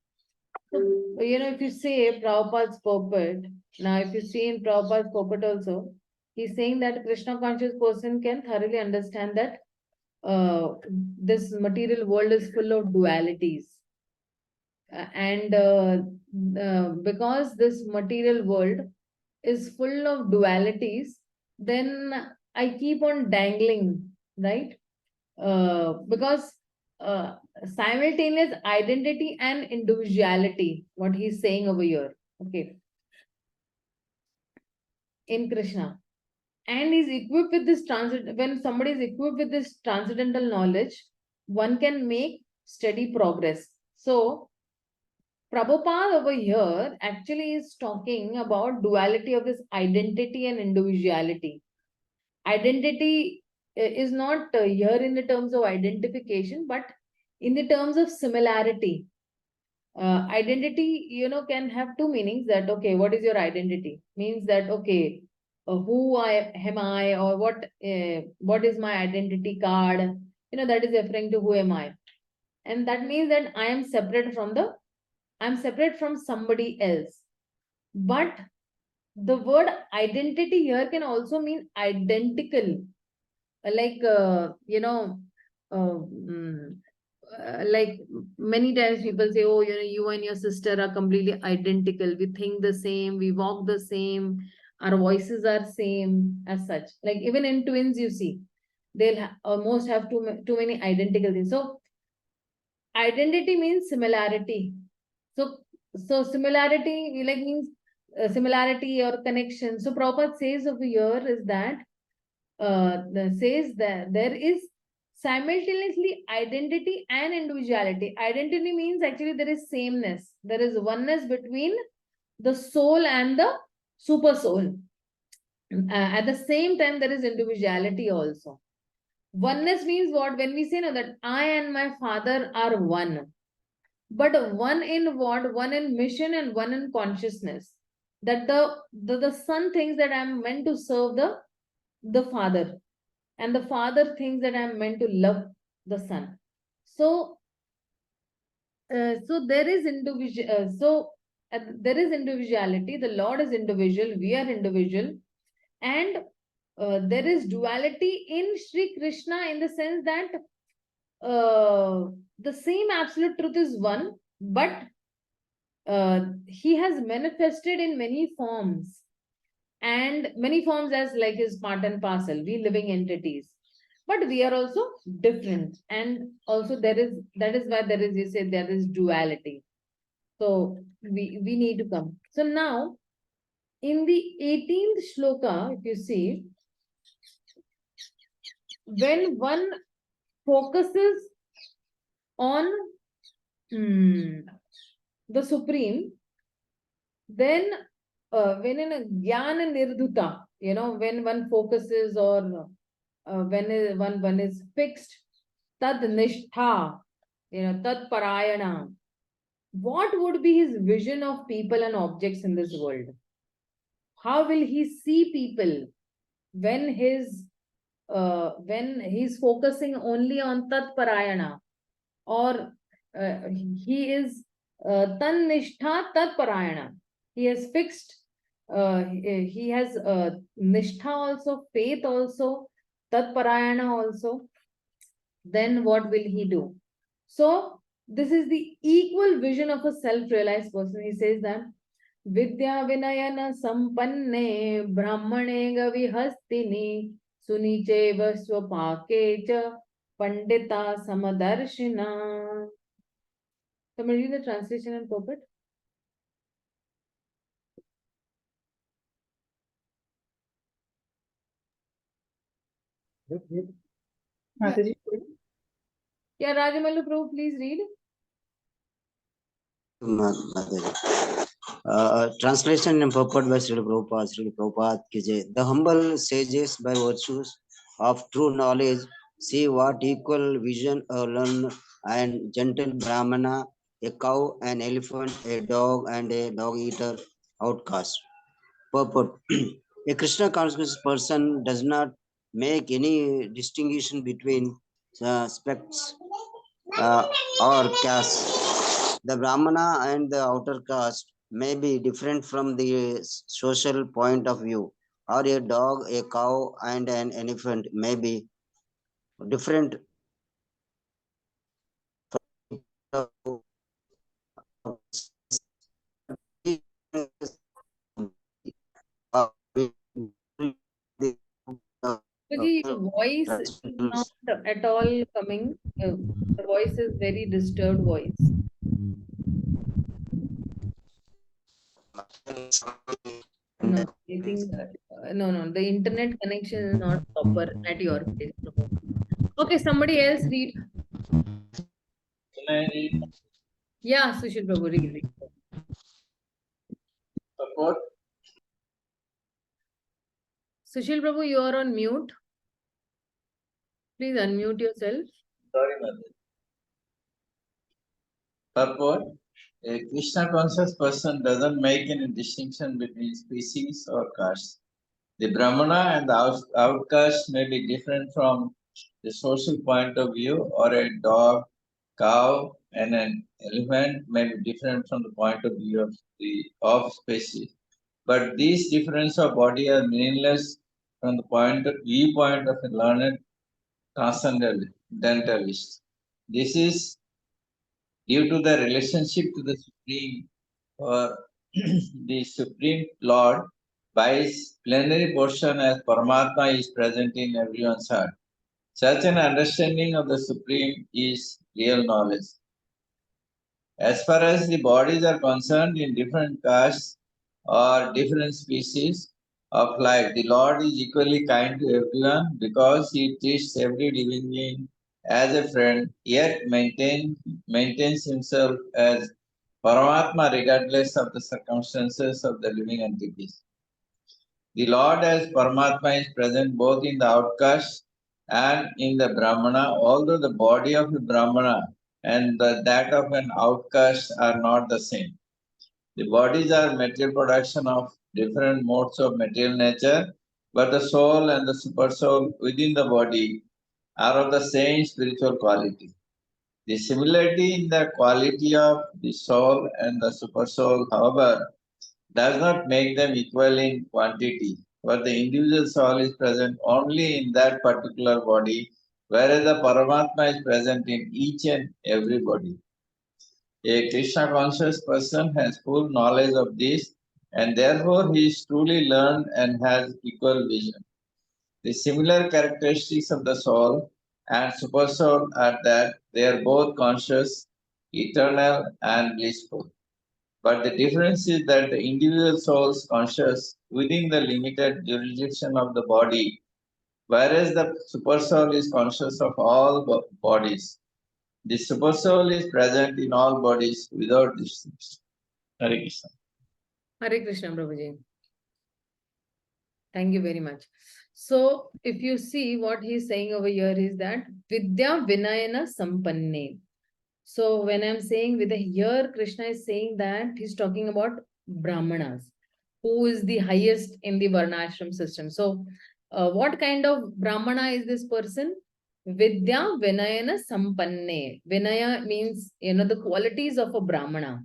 So, if you say Prabhupada's purport, now if you see in Prabhupada's purport also, he's saying that Krishna conscious person can thoroughly understand that this material world is full of dualities. And because this material world is full of dualities, then I keep on dangling, right? Because simultaneous identity and individuality, what he's saying over here, okay, in Krishna. And is equipped with this when somebody is equipped with this transcendental knowledge, one can make steady progress. So Prabhupada over here actually is talking about duality of this identity and individuality. Identity is not here in the terms of identification, but in the terms of similarity. Identity, can have two meanings. That, okay, what is your identity? Means that, okay, who am I, or what is my identity card? That is referring to who am I. And that means that I'm separate from somebody else. But the word identity here can also mean identical. Like, like many times people say, oh, you and your sister are completely identical. We think the same, we walk the same, our voices are same, as such. Like even in twins, you see, they'll almost have too many identical things. So identity means similarity. So similarity like means similarity or connection. So Prabhupada says over here is that says that there is simultaneously identity and individuality. Identity means actually there is sameness. There is oneness between the soul and the super soul. At the same time, there is individuality also. Oneness means what? When we say no, that I and my father are one. But one in what? One in mission and one in consciousness. That the son thinks that I'm meant to serve the father, and the father thinks that I'm meant to love the son. So there is individual. There is individuality. The Lord is individual. We are individual, and there is duality in Sri Krishna, in the sense that the same absolute truth is one, but he has manifested in many forms, and many forms as like his part and parcel, we living entities, but we are also different. And also that is why there is, you say, there is duality. So we need to come. So now in the 18th shloka, if you see, when one focuses on the Supreme, then when in a Jnana Nirduta, when one focuses or when one is fixed, Tad Nishtha, Tad Parayana, what would be his vision of people and objects in this world? How will he see people when he's focusing only on Tat Parayana, or he is Tan Nishtha Tat Parayana? He has fixed, he has Nishtha also, faith also, Tat Parayana also. Then what will he do? So this is the equal vision of a self-realized person. He says that Vidya Vinayana Sampanne Brahmane Gavihastini Suniche Vaswapake Cha Pandita Samadarshina. Somebody read the translation and purport. Mataji. Yeah, Rajamalu Prabhu, please read. Translation and purport by Srila Prabhupada. Srila Prabhupada ki jai. The humble sages by virtues of true knowledge see what equal vision a learned and gentle brahmana, a cow, an elephant, a dog, and a dog eater outcast. Purport. A Krishna conscious person does not make any distinction between spects or castes. The Brahmana and the outer caste may be different from the social point of view, or a dog, a cow, and an elephant may be different from Your voice is not at all coming. The voice is very disturbed voice. No, I think no. The internet connection is not proper at your place. Okay, somebody else read. Can I read? Yeah, Sushil Prabhu, read. Support. Sushil Prabhu, you are on mute. Please unmute yourself. Sorry, Mother. Purport. A Krishna conscious person doesn't make any distinction between species or castes. The Brahmana and the outcast may be different from the social point of view, or a dog, cow, and an elephant may be different from the point of view of the species. But these differences of body are meaningless from the viewpoint of a learned transcendentalist. This is due to the relationship to the Supreme or the Supreme Lord by his plenary portion as Paramatma is present in everyone's heart. Such an understanding of the Supreme is real knowledge. As far as the bodies are concerned in different castes or different species of life, the Lord is equally kind to everyone because he treats every living being as a friend, yet maintains himself as Paramatma regardless of the circumstances of the living entities. The Lord as Paramatma is present both in the outcast and in the Brahmana, although the body of a Brahmana and that of an outcast are not the same. The bodies are material production of different modes of material nature, but the soul and the super soul within the body are of the same spiritual quality. The similarity in the quality of the soul and the super soul, however, does not make them equal in quantity, but the individual soul is present only in that particular body, whereas the Paramatma is present in each and every body. A Krishna conscious person has full knowledge of this, and therefore he is truly learned and has equal vision. The similar characteristics of the soul and super soul are that they are both conscious, eternal, and blissful. But the difference is that the individual soul is conscious within the limited jurisdiction of the body, whereas the super soul is conscious of all bodies. The super soul is present in all bodies without distinction. Hare Krishna. Hare Krishna, Prabhuji. Thank you very much. So, if you see what he's saying over here is that Vidya Vinayana Sampanne. So, when I'm saying Vidya, here Krishna is saying that he's talking about Brahmanas, who is the highest in the Varnashram system. So, what kind of Brahmana is this person? Vidya Vinayana Sampanne. Vinaya means, the qualities of a Brahmana.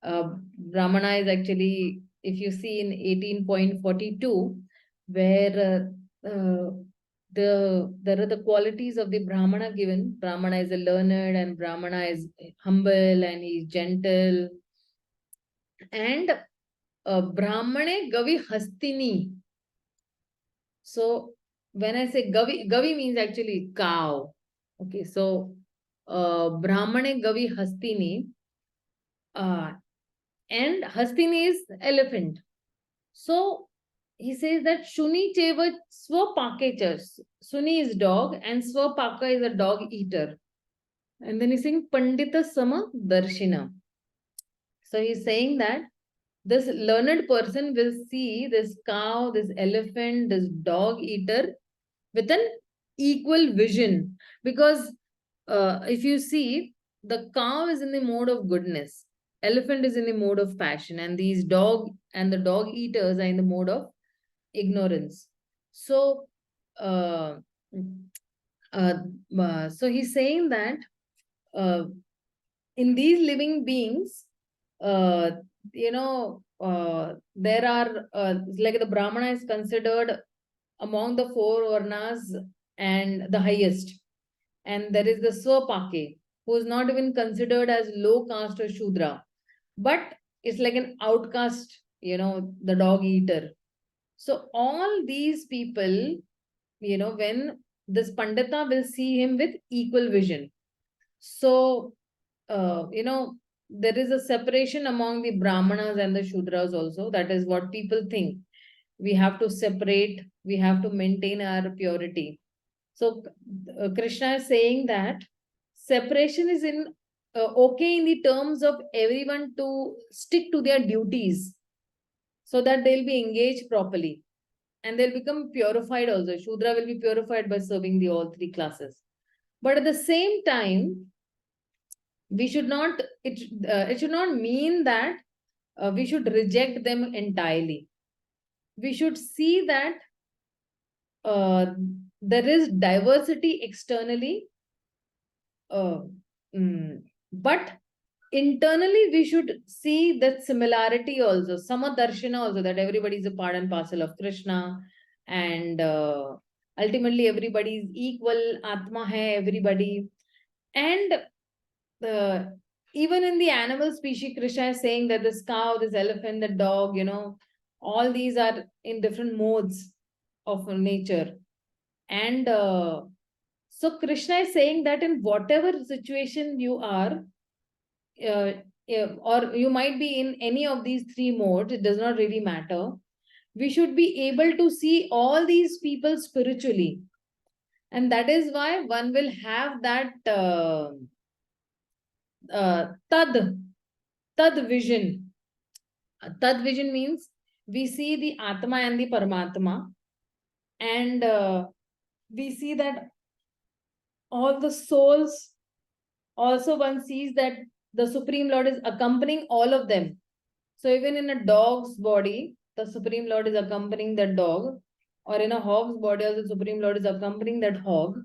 Brahmana is actually, if you see in 18.42, where there are the qualities of the Brahmana given. Brahmana is a learned, and Brahmana is humble, and he's gentle. And Brahmane Gavi Hastini. So when I say Gavi, Gavi means actually cow. Okay, so Brahmane Gavi Hastini. And Hastini is elephant. So he says that Shuni Cheva Swapakechas. Suni is dog and Swapaka is a dog eater. And then he's saying Pandita Sama Darshina. So he's saying that this learned person will see this cow, this elephant, this dog eater with an equal vision. Because if you see, the cow is in the mode of goodness, elephant is in the mode of passion, and these dog and the dog eaters are in the mode of ignorance. So, so he's saying that in these living beings, there are like the Brahmana is considered among the four Varnas and the highest. And there is the Swapake, who is not even considered as low caste or Shudra, but it's like an outcast, the dog eater. So all these people, when this Pandita will see him with equal vision. So, there is a separation among the Brahmanas and the Shudras also. That is what people think. We have to separate, we have to maintain our purity. So Krishna is saying that separation is okay in the terms of everyone to stick to their duties so that they'll be engaged properly and they'll become purified also. Shudra will be purified by serving the all three classes. But at the same time, we should not, it should not mean that we should reject them entirely. We should see that there is diversity externally, but internally we should see that similarity also, Samadarshana also, that everybody is a part and parcel of Krishna, and ultimately everybody is equal, Atma hai everybody. And even in the animal species, Krishna is saying that this cow, this elephant, the dog, all these are in different modes of nature. And so Krishna is saying that in whatever situation you are, or you might be in any of these three modes, it does not really matter. We should be able to see all these people spiritually. And that is why one will have that tad vision. Tad vision means we see the Atma and the Paramatma, and we see that all the souls, also one sees that the Supreme Lord is accompanying all of them. So even in a dog's body, the Supreme Lord is accompanying that dog, or in a hog's body, the Supreme Lord is accompanying that hog.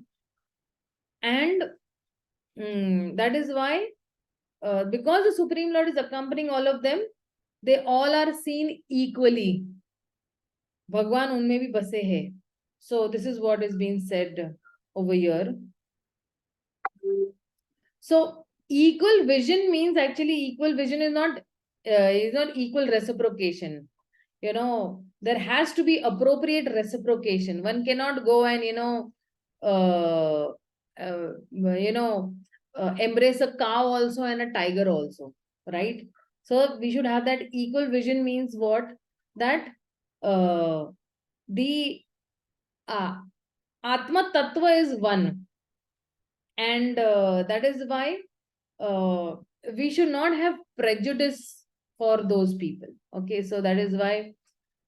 And that is why, because the Supreme Lord is accompanying all of them, they all are seen equally. Bhagwan unme bhi base hai. So this is what is being said over here. So equal vision means actually equal vision is not equal reciprocation. There has to be appropriate reciprocation. One cannot go and embrace a cow also and a tiger also, right? So we should have that equal vision. Means what? That the Atma Tattva is one. And that is why we should not have prejudice for those people. Okay, so that is why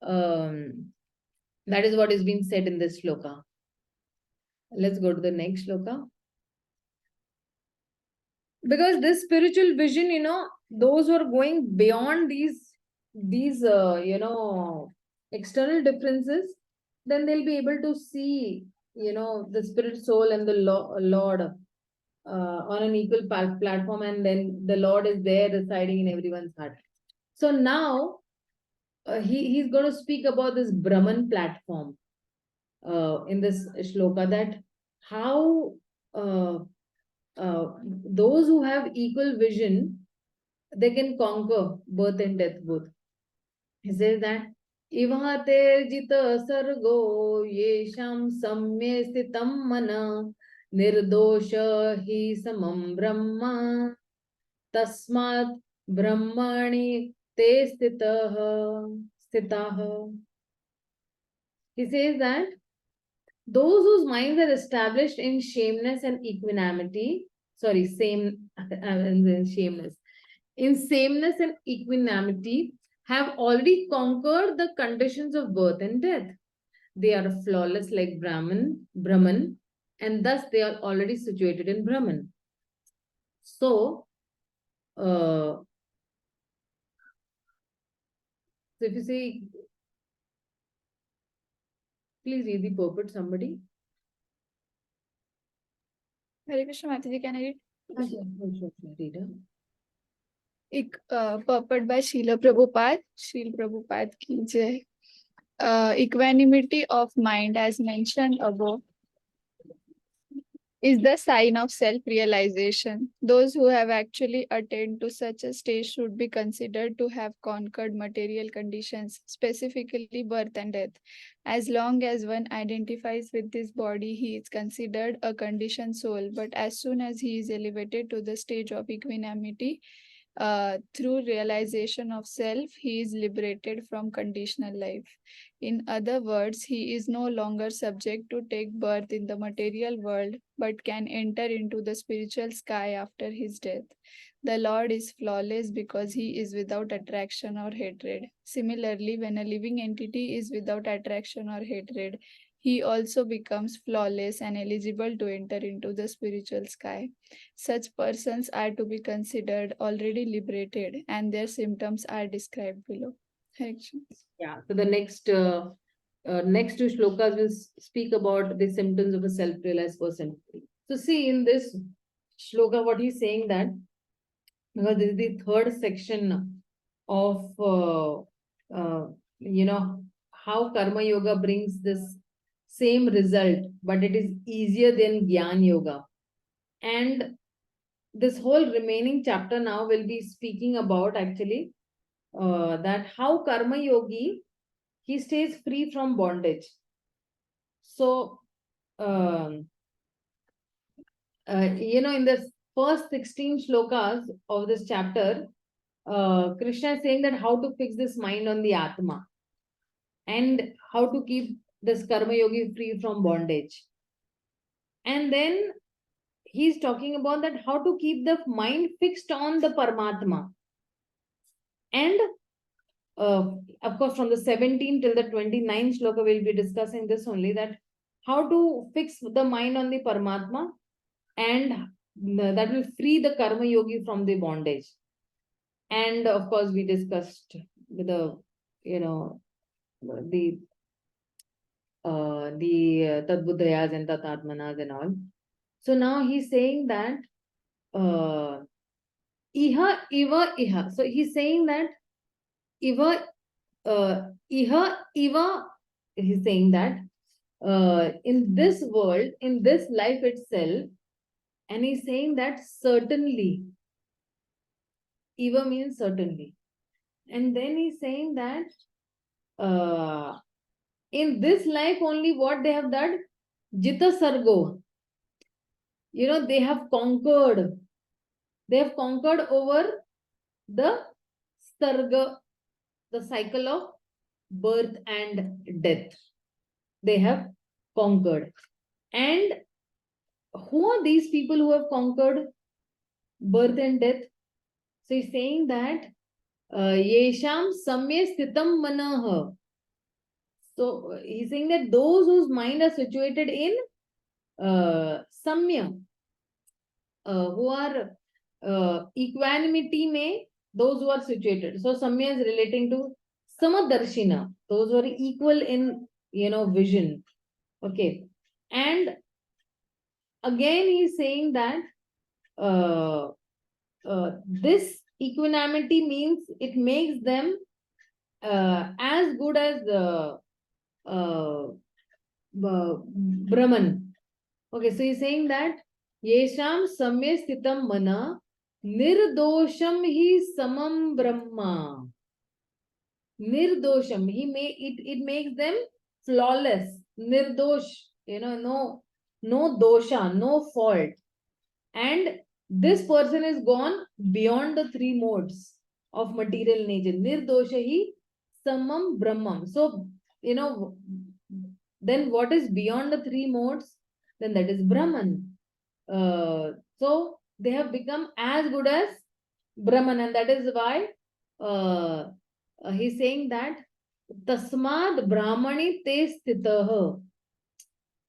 that is what is being said in this shloka. Let's go to the next shloka. Because this spiritual vision, those who are going beyond these external differences, then they'll be able to see, the spirit, soul, and the Lord on an equal platform, and then the Lord is there residing in everyone's heart. So now he's going to speak about this Brahman platform in this shloka, that how those who have equal vision, they can conquer birth and death both. He says that Ivahate jita sargo yesham samye sthitam mana nirdosha hi samam brahma tasmat brahmani te stitaha. He says that those whose minds are established in sameness and equanimity, in sameness and equanimity, have already conquered the conditions of birth and death. They are flawless like Brahman, and thus they are already situated in Brahman. So if you say, please read the purport, somebody. Hare Krishna Mataji, can I read? Read it. एक purport by Srila Prabhupada. Srila Prabhupada ki jai. Equanimity of mind, as mentioned above, is the sign of self-realization. Those who have actually attained to such a stage should be considered to have conquered material conditions, specifically birth and death. As long as one identifies with this body, he is considered a conditioned soul. But as soon as he is elevated to the stage of equanimity, through realization of self, he is liberated from conditional life. In other words, he is no longer subject to take birth in the material world, but can enter into the spiritual sky after his death. The Lord is flawless because he is without attraction or hatred. Similarly, when a living entity is without attraction or hatred, he also becomes flawless and eligible to enter into the spiritual sky. Such persons are to be considered already liberated, and their symptoms are described below. Yeah, so the next two shlokas will speak about the symptoms of a self-realized person. So see, in this shloka, what he's saying that, because this is the third section of how karma yoga brings this same result, but it is easier than Gyan yoga. And this whole remaining chapter now will be speaking about actually that how karma yogi, he stays free from bondage. So in the first 16 shlokas of this chapter, Krishna is saying that how to fix this mind on the Atma and how to keep this karma yogi free from bondage. And then he's talking about that how to keep the mind fixed on the Paramatma. And of course, from the 17 till the 29th shloka, we'll be discussing this only, that how to fix the mind on the Paramatma, and that will free the karma yogi from the bondage. And of course, we discussed the Tadbuddhayas and Tatatmanas and all. So now he's saying that Iha, Iva, Iha. So he's saying that Iva, Iha, Iva, he's saying that in this world, in this life itself, and he's saying that certainly, Iva means certainly. And then he's saying that in this life only what they have done, Jita Sargo, they have conquered over the sarga, the cycle of birth and death. They have conquered. And who are these people who have conquered birth and death? So he's saying that Yesham Samya Sthitam Manaha. So he's saying that those whose mind are situated in Samya, who are equanimity may, those who are situated. So Samya is relating to Samadarshina, those who are equal in vision. Okay. And again he's saying that this equanimity means it makes them as good as Brahman. Okay, so he's saying that Yesham Samya Sthitam Mana Nirdosham hi Samam Brahma. Nirdosham, it makes them flawless. Nirdosh, no dosha, no fault. And this person is gone beyond the three modes of material nature. Nirdosha hi Samam Brahmam. So, then what is beyond the three modes? Then that is Brahman. So they have become as good as Brahman, and that is why he's saying that Tasmad Brahmani te stitaha.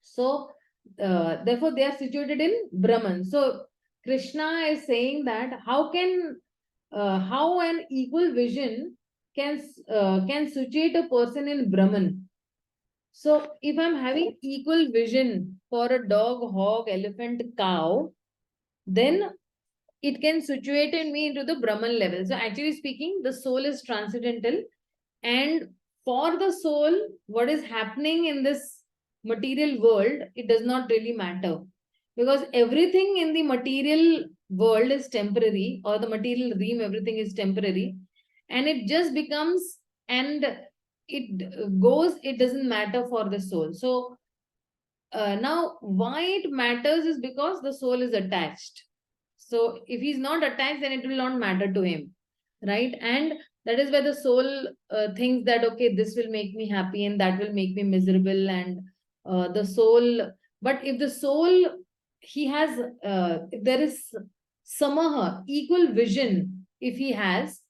So therefore they are situated in Brahman. So Krishna is saying that how an equal vision can situate a person in Brahman. So if I'm having equal vision for a dog, hog, elephant, cow, then it can situate in me into the Brahman level. So actually speaking, the soul is transcendental, and for the soul, what is happening in this material world, it does not really matter, because everything in the material world is temporary, or the material realm, everything is temporary, and it just becomes, and it goes, it doesn't matter for the soul. So now why it matters is because the soul is attached. So if he's not attached, then it will not matter to him, right? And that is where the soul thinks that, okay, this will make me happy and that will make me miserable. And the soul, but if the soul, he has, if there is samaha, equal vision, if he has,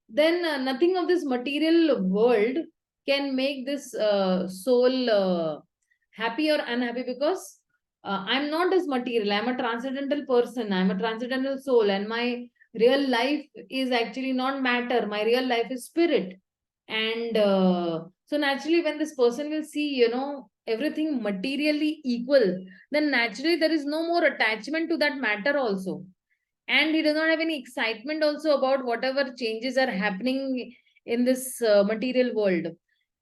then nothing of this material world can make this soul happy or unhappy, because I'm not this material. I'm a transcendental person. I'm a transcendental soul, and my real life is actually not matter. My real life is spirit. And so naturally, when this person will see, everything materially equal, then naturally there is no more attachment to that matter also. And he does not have any excitement also about whatever changes are happening in this material world.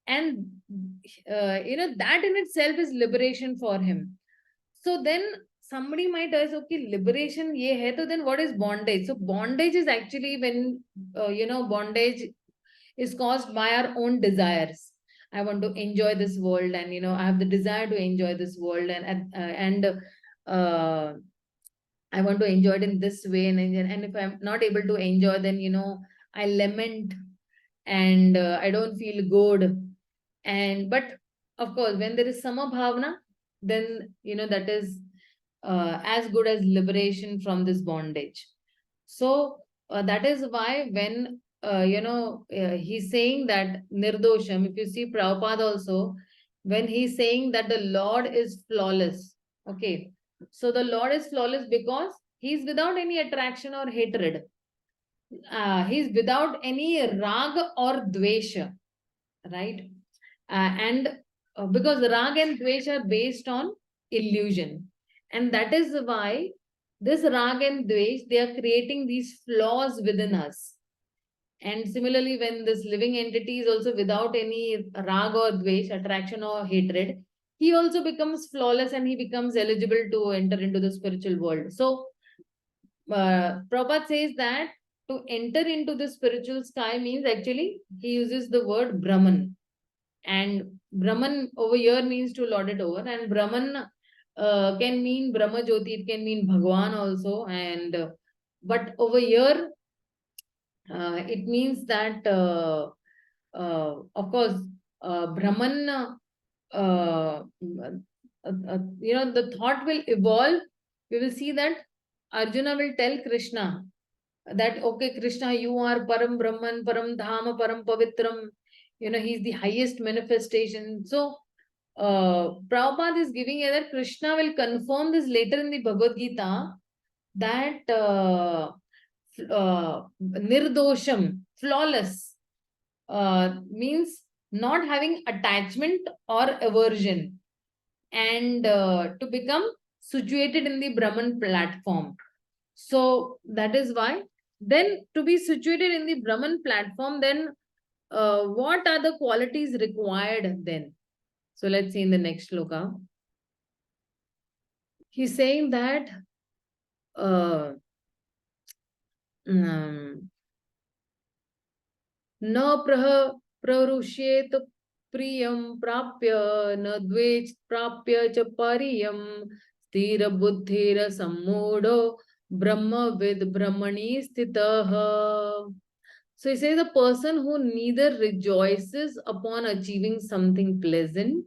And that in itself is liberation for him. So then somebody might ask, okay, liberation ye hai, so then what is bondage? So bondage is actually when bondage is caused by our own desires. I want to enjoy this world, and I have the desire to enjoy this world, and I want to enjoy it in this way, and if I'm not able to enjoy, then I lament, and I don't feel good. And but of course, when there is sama bhavana, then that is as good as liberation from this bondage. So that is why when he's saying that nirdosham, if you see Prabhupada also, when he's saying that the Lord is flawless, okay, so the Lord is flawless because he's without any attraction or hatred. He's without any raga or dvesha, right? And because rag and dvesha are based on illusion, and that is why this rag and dvesh, they are creating these flaws within us. And similarly, when this living entity is also without any rag or dvesh, attraction or hatred, he also becomes flawless and he becomes eligible to enter into the spiritual world. So Prabhupada says that to enter into the spiritual sky means, actually he uses the word Brahman. And Brahman over here means to lord it over. And Brahman can mean Brahma Jyoti, it can mean Bhagwan also. And but over here, It means that, of course, Brahman, the thought will evolve. We will see that Arjuna will tell Krishna that, okay, Krishna, you are Param Brahman, Param Dhama, Param Pavitram. He's the highest manifestation. So, Prabhupada is giving that Krishna will confirm this later in the Bhagavad Gita, that nirdosham, flawless, means not having attachment or aversion, and to become situated in the Brahman platform. So that is why, then to be situated in the Brahman platform, then what are the qualities required then? So let's see in the next shloka. He's saying that न प्ररुष्येत प्रियं प्राप्य न द्वेष प्राप्य च परियं स्थिर बुद्धिर सम्मूढ़ो ब्रह्मविद ब्रह्मणि स्थितः. So he says, a person who neither rejoices upon achieving something pleasant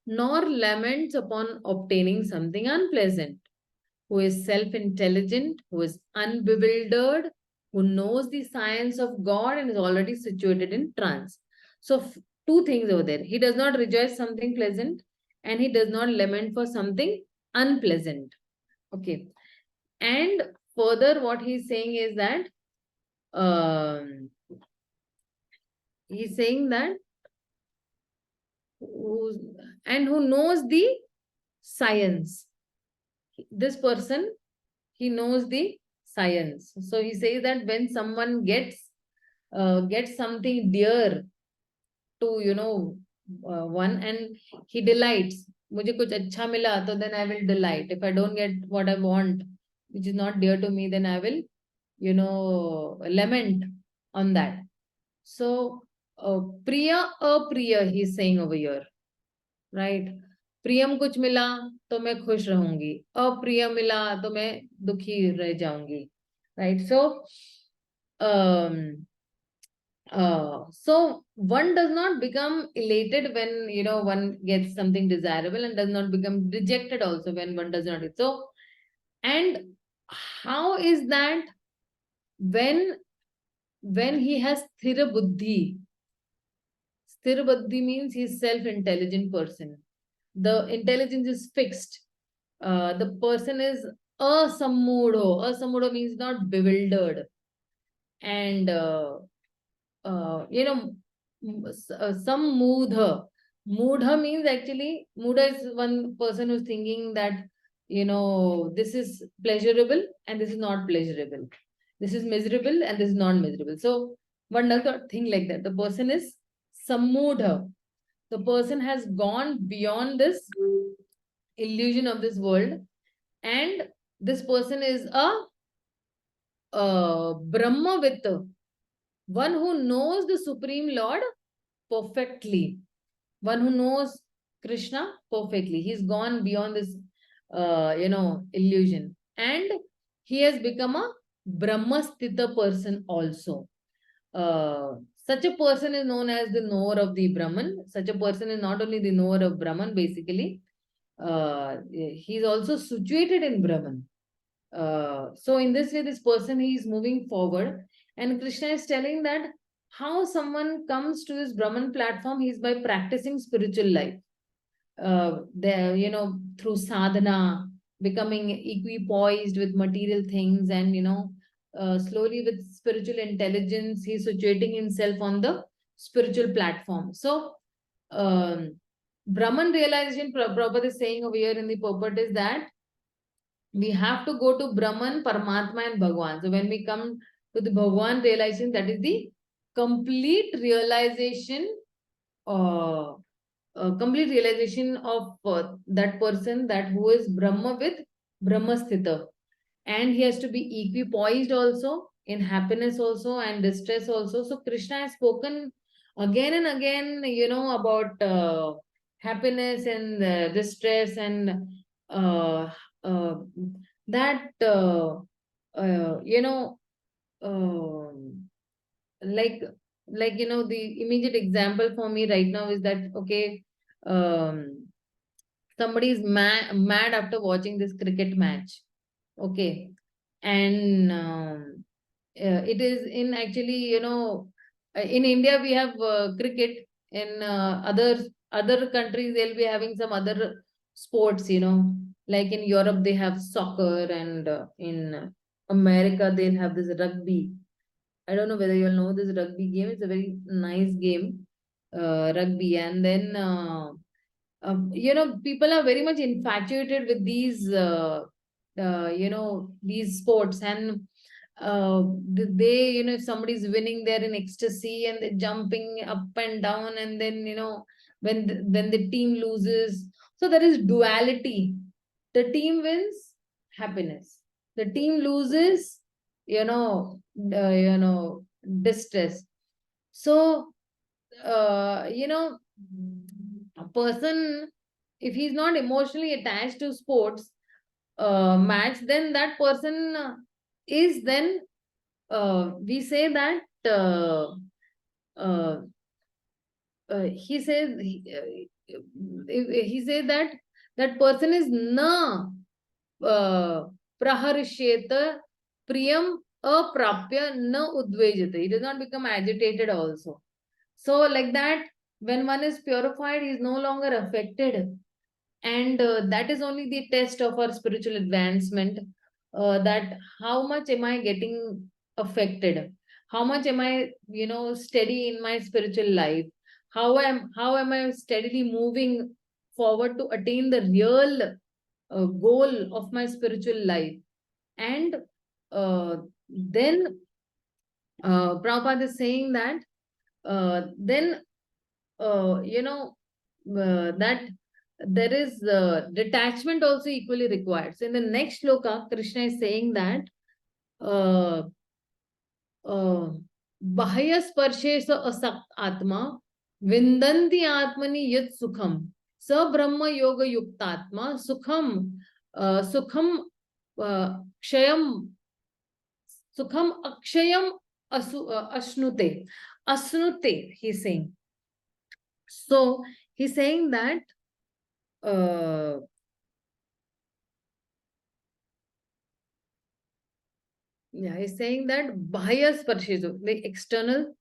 nor laments upon obtaining something unpleasant, who is self-intelligent, who is unbewildered, who knows the science of God and is already situated in trance. So two things over there. He does not rejoice something pleasant, and he does not lament for something unpleasant. Okay. And further, what he's saying is that he's saying that who knows the science. This person, he knows the science. So he says that when someone gets something dear to one, and he delights, मुझे कुछ अच्छा मिला, तो then I will delight. If I don't get what I want, which is not dear to me, then I will lament on that. So priya apriya, he is saying over here, right? प्रियम कुछ मिला तो मैं खुश रहूंगी, अप्रिय मिला तो मैं दुखी रह जाऊंगी, right? So so one does not become elated when one gets something desirable, and does not become dejected also when one does not. So, and how is that when he has sthira buddhi? Sthira buddhi means he is self-intelligent person. The intelligence is fixed. The person is asammudho. Asammudho means not bewildered. And some mudha. Mudha means actually, mudha is one person who's thinking that this is pleasurable and this is not pleasurable. This is miserable and this is not miserable. So one does not think like that. The person is sammudha. The person has gone beyond this illusion of this world, and this person is a Brahmavita, one who knows the Supreme Lord perfectly, one who knows Krishna perfectly. He's gone beyond this illusion, and he has become a Brahmastita person also. Such a person is known as the knower of the Brahman. Such a person is not only the knower of Brahman, basically, he is also situated in Brahman. So in this way, this person, he is moving forward, and Krishna is telling that how someone comes to this Brahman platform, he is by practicing spiritual life. Through sadhana, becoming equipoised with material things, and slowly with spiritual intelligence, he is situating himself on the spiritual platform. So Brahman realization, Prabhupada is saying over here in the purport, is that we have to go to Brahman, Paramatma and Bhagwan. So when we come to the Bhagwan realization, that is the complete realization of that person, that who is Brahma with Brahmasthita. And he has to be equipoised also, in happiness also and distress also. So Krishna has spoken again and again, about happiness and distress, and that like the immediate example for me right now is that, okay, somebody is mad after watching this cricket match, okay, and it is in actually, in India we have cricket. In other countries they'll be having some other sports, like in Europe they have soccer, and in America they'll have this rugby. I don't know whether you'll know this rugby game. It's a very nice game, rugby. And then, people are very much infatuated with these sports. And they, if somebody's winning, they're in ecstasy and they're jumping up and down. And then, when the team loses, so there is duality. The team wins, happiness. The team loses, distress. So, a person, if he's not emotionally attached to sports match, then that person is then, we say that, he says, he says that that person is na praharisheta priyam aprapya na udvejata. He does not become agitated also. So like that, when one is purified, he is no longer affected. And that is only the test of our spiritual advancement, that how much am I getting affected? How much am I, steady in my spiritual life? How am I steadily moving forward to attain the real goal of my spiritual life? And then Prabhupada is saying that then that there is detachment also equally required. So in the next shloka, Krishna is saying that bahya sparshe sa asakt atma vindanti atmani yat sukham sa brahma yoga yuktatma sukham kshayam sukham akshayam asnute. Asnute, he's saying. So he's saying that he's saying that bahya sparshesu, the external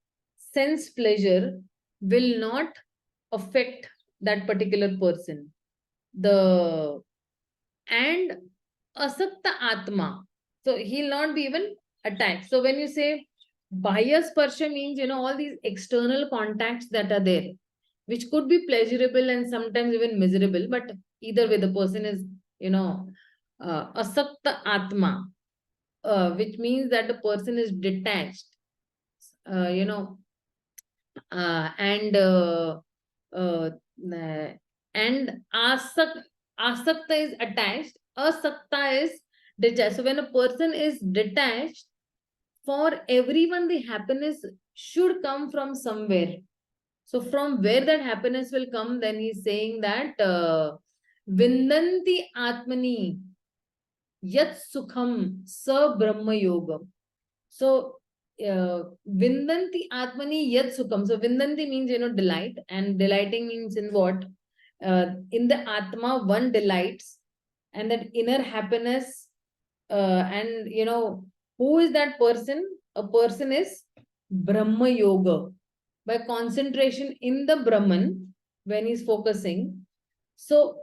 sense pleasure, will not affect that particular person. And asakta atma, so he'll not be even attached. So when you say bahya sparsha means, all these external contacts that are there, which could be pleasurable and sometimes even miserable, but either way the person is, asakta atma, which means that the person is detached, and asakta is attached, asakta is detached. So when a person is detached, for everyone the happiness should come from somewhere. So from where that happiness will come, then he's saying that vindanti atmani yat sukham sa brahma yogam. So vindanti atmani yat sukham. So vindanti means, delight, and delighting means in what? In the atma one delights, and that inner happiness, and who is that person? A person is Brahma Yoga. By concentration in the Brahman, when he's focusing. So,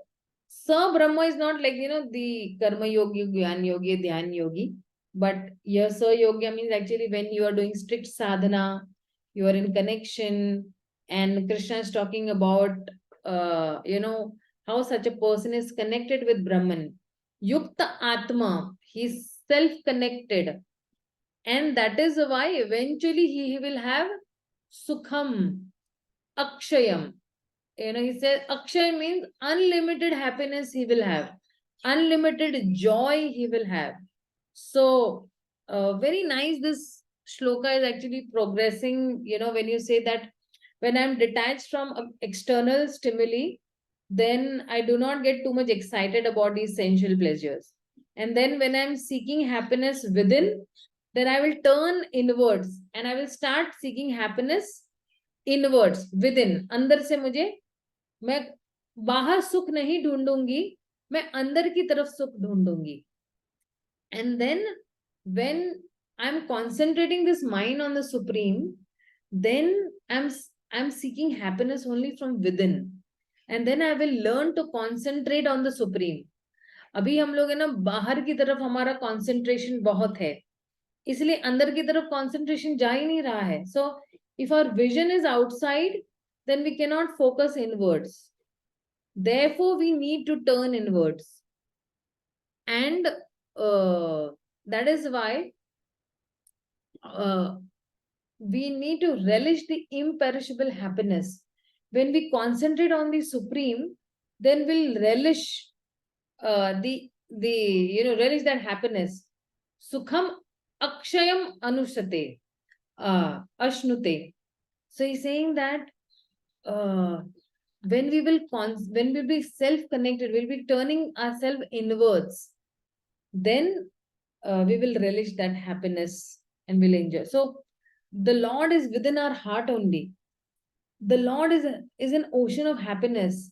Sa Brahma is not like, the Karma Yogi, Gyan Yogi, Dhyan Yogi. But your Sa Yoga means actually when you are doing strict sadhana, you are in connection. And Krishna is talking about, how such a person is connected with Brahman. Yukta Atma, he's self-connected. And that is why eventually he will have Sukham, Akshayam. He says Akshay means unlimited happiness he will have. Unlimited joy he will have. So, very nice. This shloka is actually progressing, when you say that when I'm detached from external stimuli, then I do not get too much excited about these sensual pleasures. And then when I'm seeking happiness within, then I will turn inwards and I will start seeking happiness inwards, within. अंदर से मुझे, मैं बाहर सुख नहीं ढूंढूंगी, मैं अंदर की तरफ सुख ढूंढूंगी. And then when I'm concentrating this mind on the Supreme, then I'm seeking happiness only from within. And then I will learn to concentrate on the Supreme. अभी हम लोग है ना, बाहर की तरफ हमारा कंसंट्रेशन बहुत है, इसलिए अंदर की तरफ कंसंट्रेशन जा ही नहीं रहा है. So if our vision is outside, then we cannot focus inwards. Therefore we need to turn inwards. And that is why we need to relish the imperishable happiness. When we concentrate on the Supreme, then we'll relish relish that happiness. Sukham akshayam anusate ashnute. So he's saying that when we will be self-connected, we'll be turning ourselves inwards, then we will relish that happiness and will enjoy. So the Lord is within our heart only. The Lord is an ocean of happiness,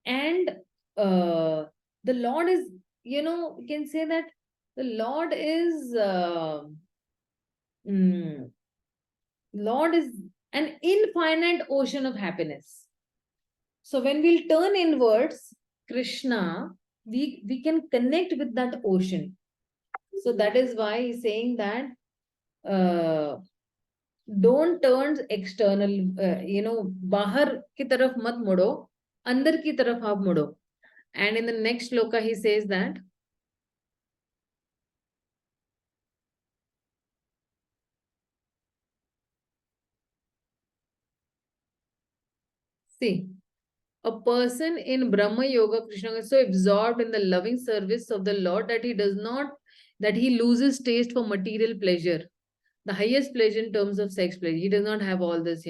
and the Lord is, we can say that the Lord is Lord is an infinite ocean of happiness. So when we'll turn inwards, Krishna, we can connect with that ocean. So that is why he's saying that don't turn external, bahar ki taraf mat mudo, andar ki taraf aap mudo. And in the next shloka he says that see, a person in Brahma Yoga, Krishna is so absorbed in the loving service of the Lord that he loses taste for material pleasure, the highest pleasure in terms of sex pleasure. He does not have all this,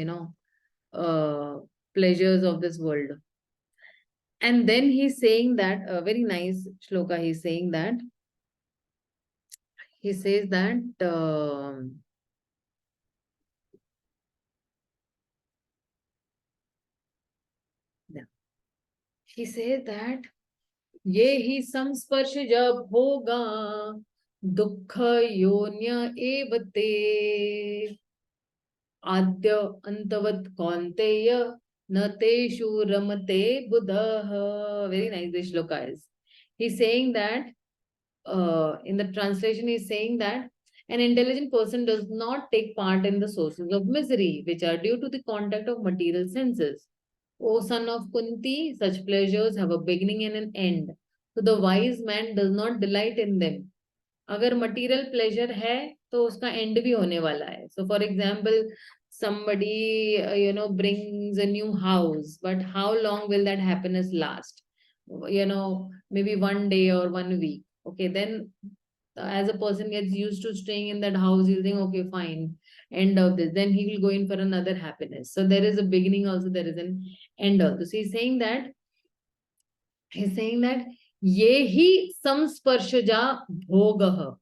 pleasures of this world. And then he's saying that, a very nice shloka, he says that, he says that ye hi samsparshja bhoga dukha yonya evate adya antavat kaunteya nateshu ramate buddha. Very nice this shloka is. He's saying that, in the translation, he's saying that an intelligent person does not take part in the sources of misery, which are due to the contact of material senses. O son of Kunti, such pleasures have a beginning and an end. So the wise man does not delight in them. अगर material pleasure है, तो उसका end भी होने वाला है. So for example, somebody brings a new house, but how long will that happiness last? Maybe 1 day or 1 week. Okay, then as a person gets used to staying in that house, he'll think, okay, fine, end of this. Then he will go in for another happiness. So there is a beginning also, there is an end also. So he's saying that yehi samsparshaja bhogaha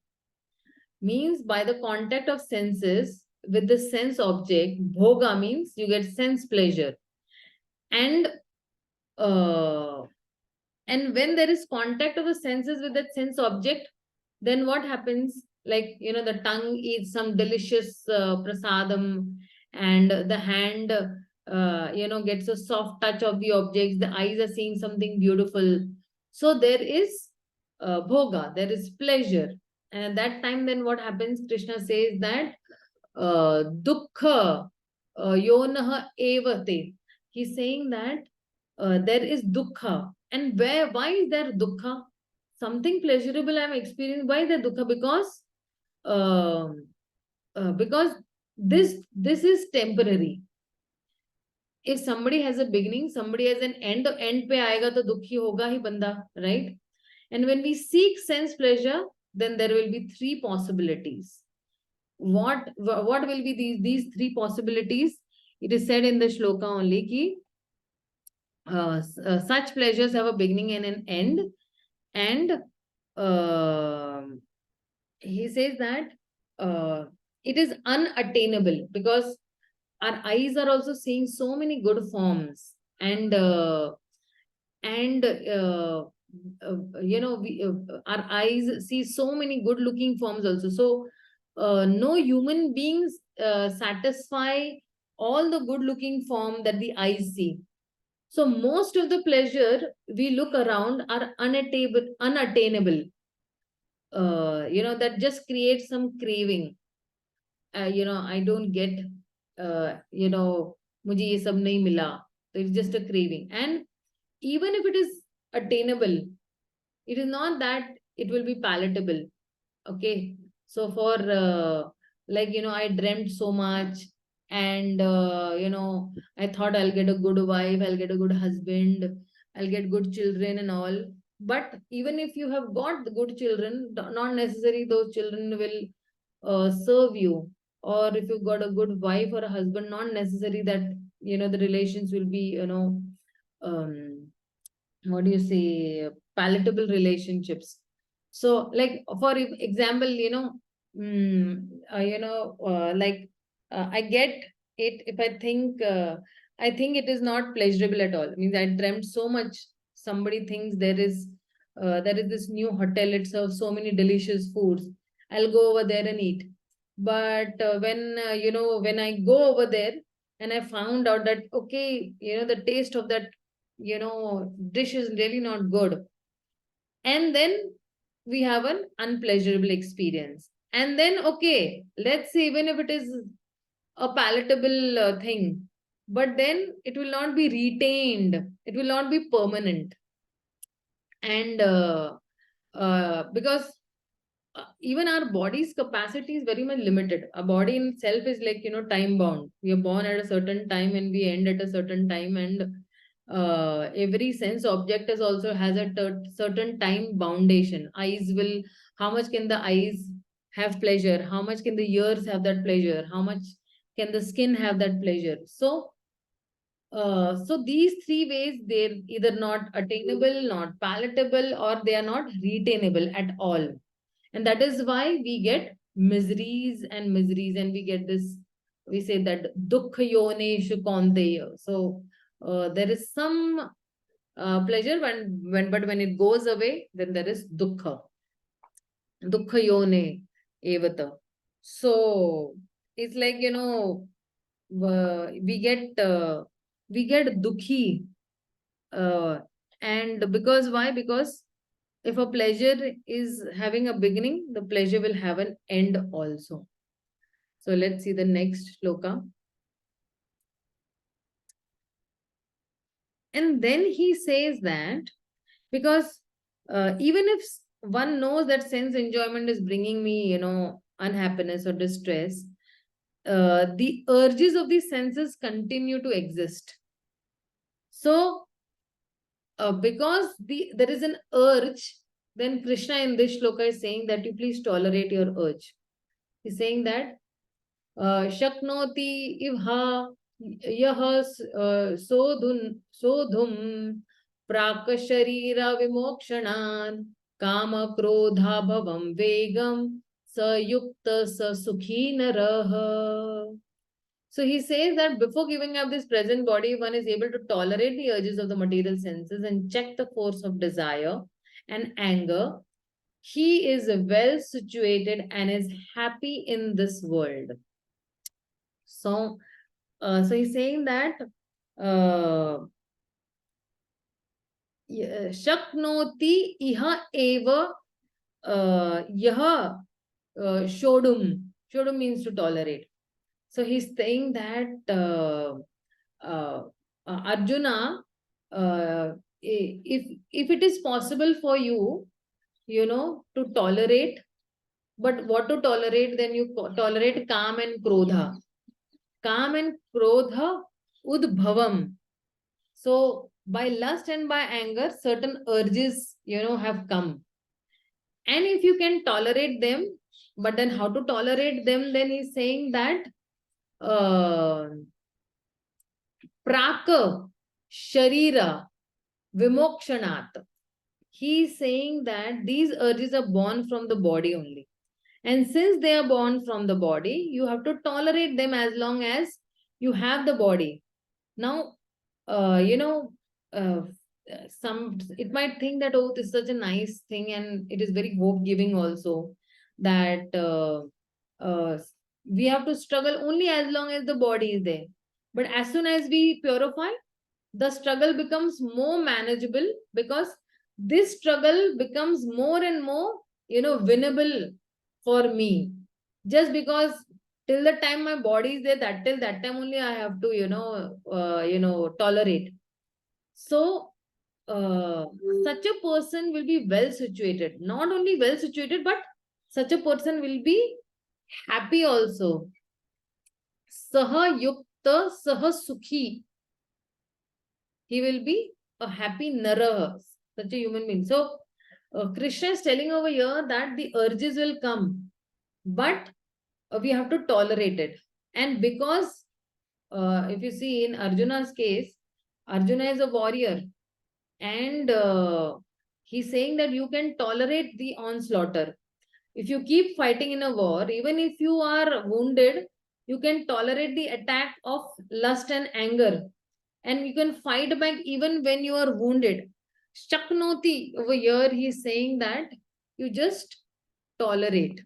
means by the contact of senses with the sense object. Bhoga means you get sense pleasure. And when there is contact of the senses with that sense object, then what happens? Like, the tongue eats some delicious prasadam, and the hand, gets a soft touch of the objects. The eyes are seeing something beautiful. So there is bhoga, there is pleasure. And at that time, then what happens? Krishna says that dukkha yonaha evate. He's saying that there is dukkha. And why is there dukkha? Something pleasurable I'm experiencing. Why the dukkha? Because this is temporary. If somebody has a beginning, somebody has an end, तो end पे आएगा तो दुखी होगा ही बंदा, right? And when we seek sense pleasure, then there will be 3 possibilities. What will be these 3 possibilities? It is said in the shloka only ki such pleasures have a beginning and an end. And he says that it is unattainable, because our eyes are also seeing so many good forms, and our eyes see so many good looking forms also. So no human beings satisfy all the good looking form that the eyes see. So most of the pleasure we look around are unattainable. That just creates some craving. I don't get, मुझे ये सब नहीं मिला. So it's just a craving. And even if it is attainable, it is not that it will be palatable. Okay. So for I dreamt so much, and I thought I'll get a good wife, I'll get a good husband, I'll get good children and all. But even if you have got the good children, not necessarily those children will serve you. Or if you've got a good wife or a husband, not necessary that the relations will be um, what do you say, palatable relationships. So like for example, I get it if I think it is not pleasurable at all. I mean, I dreamt so much. Somebody thinks there is this new hotel, it serves so many delicious foods, I'll go over there and eat. But when I go over there and I found out that, okay, the taste of that dish is really not good, and then we have an unpleasurable experience. And then, okay, let's say even if it is a palatable thing, but then it will not be retained, it will not be permanent. And because even our body's capacity is very much limited. Our body in itself is like, time bound. We are born at a certain time and we end at a certain time. And every sense object is also has a certain time boundation. Eyes will, how much can the eyes have pleasure? How much can the ears have that pleasure? How much can the skin have that pleasure? So these three ways, they're either not attainable, not palatable, or they are not retainable at all. And that is why we get miseries and miseries, and we get this, we say that dukkha yoneshu kaunteya. So there is some pleasure but when it goes away, then there is dukkha yone evata. So it's like, we get dukhi, and because why? Because if a pleasure is having a beginning, the pleasure will have an end also. So let's see the next shloka. And then he says that, because even if one knows that sense enjoyment is bringing me, unhappiness or distress, the urges of the senses continue to exist. So because there is an urge, then Krishna in this shloka is saying that you please tolerate your urge. He's saying that Shaknoti ivha yah sodhum prakasharira vimokshanan kama krodha bhavam vegam sayukta sasukhi narah. So he says that before giving up this present body, one is able to tolerate the urges of the material senses and check the force of desire and anger. He is well situated and is happy in this world. So, he's saying that Shaknoti iha eva yaha shodum. Shodum means to tolerate. So he's saying that Arjuna, if it is possible for you, to tolerate, but what to tolerate, then you tolerate Kam and Krodha. Kam and Krodha udbhavam. So by lust and by anger, certain urges, have come. And if you can tolerate them, but then how to tolerate them? Then he's saying that Praka Sharira Vimokshanat. He is saying that these urges are born from the body only. And since they are born from the body, you have to tolerate them as long as you have the body. Now, you know, some it might think that, oh, this is such a nice thing, and it is very hope giving also, that we have to struggle only as long as the body is there. But as soon as we purify, the struggle becomes more manageable, because this struggle becomes more and more, winnable for me. Just because till the time my body is there, that till that time only I have to, tolerate. So, such a person will be well situated. Not only well situated, but such a person will be happy also. Saha yukta saha sukhi. He will be a happy nara, such a human being. So, Krishna is telling over here that the urges will come, but we have to tolerate it. And because if you see in Arjuna's case, Arjuna is a warrior, and he's saying that you can tolerate the onslaughter. If you keep fighting in a war, even if you are wounded, you can tolerate the attack of lust and anger, and you can fight back even when you are wounded. Shaknoti over here, he's saying that you just tolerate.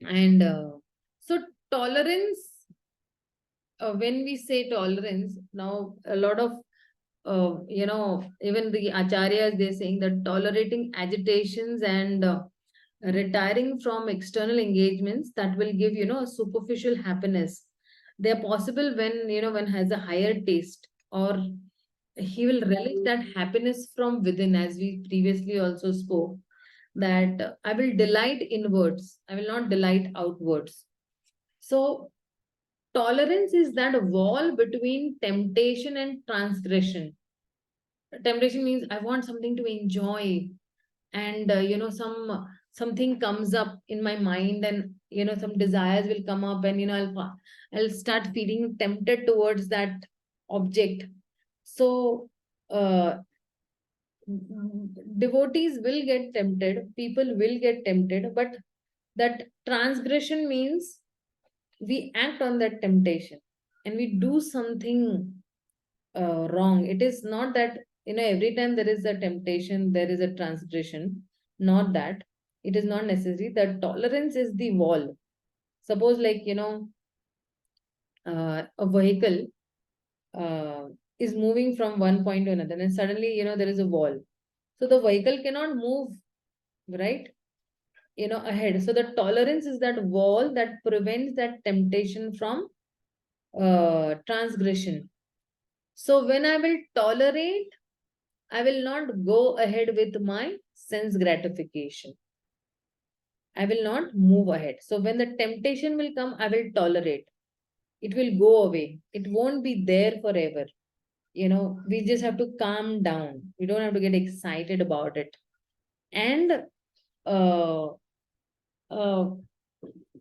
And so tolerance, when we say tolerance, now a lot of even the acharyas, they're saying that tolerating agitations and retiring from external engagements that will give, a superficial happiness. They're possible when, when has a higher taste, or he will relish that happiness from within, as we previously also spoke, that I will delight inwards, I will not delight outwards. So tolerance is that wall between temptation and transgression. Temptation means I want something to enjoy, and something comes up in my mind, and some desires will come up, and I'll start feeling tempted towards that object. So devotees will get tempted, people will get tempted, but that transgression means we act on that temptation and we do something wrong. It is not that, every time there is a temptation, there is a transgression. Not that. It is not necessary. The tolerance is the wall. Suppose, like, a vehicle is moving from one point to another, and suddenly, there is a wall. So the vehicle cannot move, right? Ahead. So the tolerance is that wall that prevents that temptation from transgression. So when I will tolerate, I will not go ahead with my sense gratification. I will not move ahead. So when the temptation will come, I will tolerate. It will go away. It won't be there forever. We just have to calm down. We don't have to get excited about it. And uh, uh,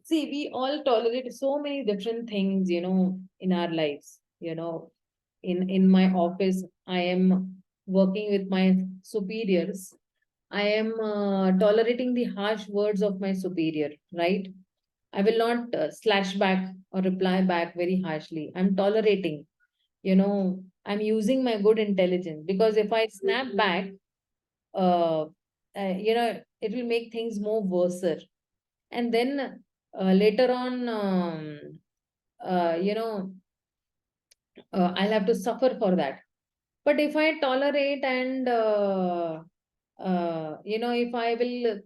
see, we all tolerate so many different things, in our lives. In my office, I am working with my superiors. I am tolerating the harsh words of my superior, right? I will not slash back or reply back very harshly. I'm tolerating, I'm using my good intelligence, because if I snap back, uh, it will make things more worse. And then later on, I'll have to suffer for that. But if I tolerate and, if I will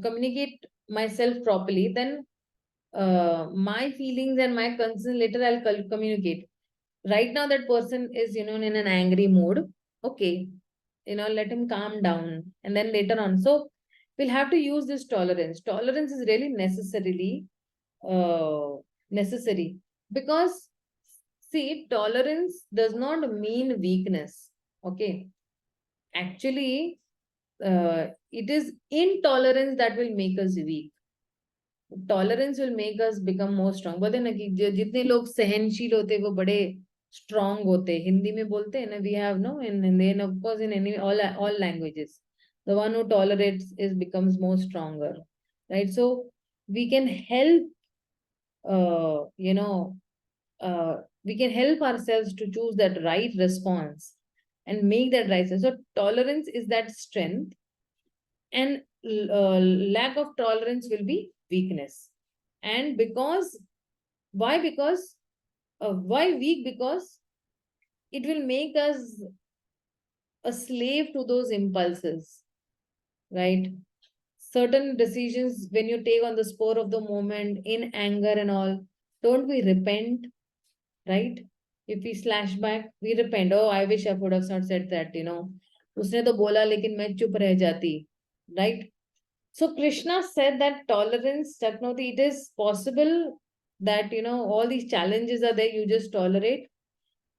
communicate myself properly, then my feelings and my concerns later I'll communicate. Right now, that person is, in an angry mood. Okay, let him calm down. And then later on. So we'll have to use this tolerance. Tolerance is really necessary, because see, tolerance does not mean weakness. Okay. Actually, it is intolerance that will make us weak. Tolerance will make us become more strong. बोलते हैं ना कि जितने लोग सहनशील होते हैं वो बड़े strong होते हैं. हिंदी में बोलते हैं ना, we have no in of course in any all languages. The one who tolerates is becomes more stronger, right? So we can help, we can help ourselves to choose that right response and make that right sense. So tolerance is that strength, and lack of tolerance will be weakness. And because, why? Because, why weak? Because it will make us a slave to those impulses, right? Certain decisions, when you take on the spur of the moment, in anger and all, don't we repent, right? If we slash back, we repent. Oh, I wish I would have not said that, उसने तो बोला लेकिन मैं चुप रह जाती, right? So Krishna said that tolerance, Taknoti, it is possible that, all these challenges are there, you just tolerate.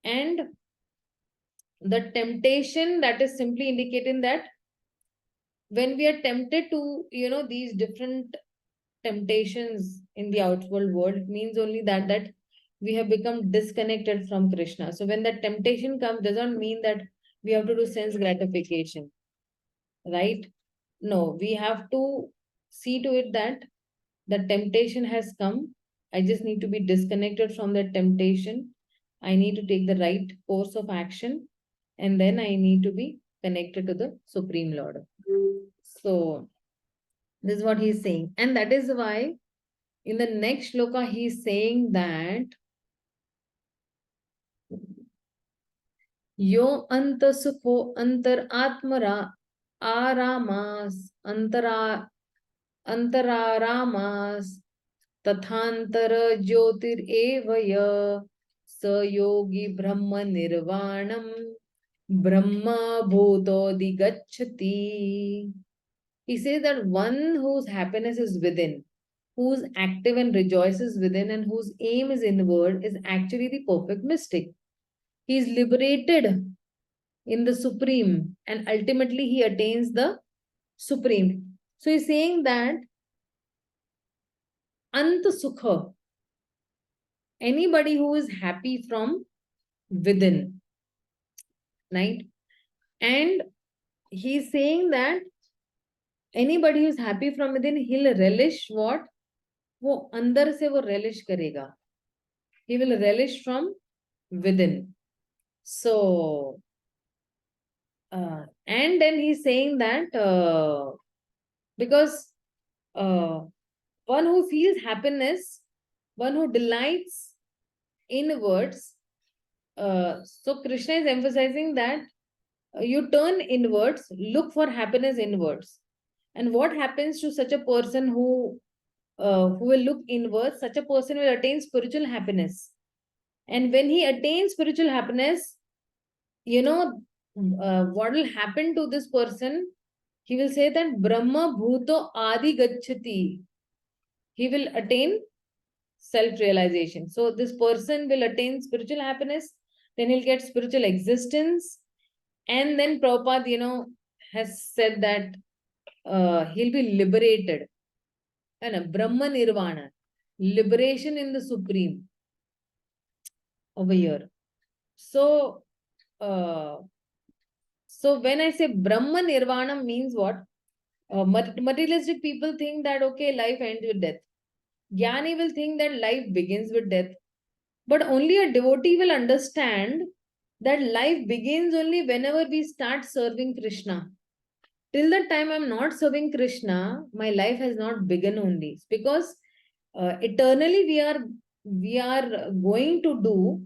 And the temptation, that is simply indicating that when we are tempted to, these different temptations in the outward world, it means only that we have become disconnected from Krishna. So when that temptation comes, doesn't mean that we have to do sense gratification, right? No, we have to see to it that the temptation has come. I just need to be disconnected from that temptation. I need to take the right course of action, and then I need to be connected to the Supreme Lord. So this is what he's saying. And that is why in the next shloka he's saying that Yo anta sukho antar atmara aramas antaramas tathantara jyotir evaya sayogi brahma nirvanam brahma bhutodi gacchati. He says that one whose happiness is within, who's active and rejoices within, and whose aim is inward, is actually the perfect mystic. He is liberated in the Supreme, and ultimately he attains the Supreme. So he's saying that Ant Sukha, anybody who is happy from within, right? And he's saying that anybody who is happy from within, he'll relish what? वो अंदर से वो relish करेगा. He will relish from within. So, and then he's saying that because one who feels happiness, one who delights inwards, so Krishna is emphasizing that you turn inwards, look for happiness inwards. And what happens to such a person who will look inwards? Such a person will attain spiritual happiness. And when he attains spiritual happiness, what will happen to this person? He will say that Brahma Bhuto Adi Gacchati. He will attain self-realization. So this person will attain spiritual happiness, then he'll get spiritual existence. And then Prabhupada, has said that he'll be liberated. And Brahma Nirvana, liberation in the Supreme over here. So, so when I say Brahma Nirvana means what? Materialistic people think that, okay, life ends with death. Jnani will think that life begins with death. But only a devotee will understand that life begins only whenever we start serving Krishna. Till the time I'm not serving Krishna, my life has not begun only. Because eternally we are going to do,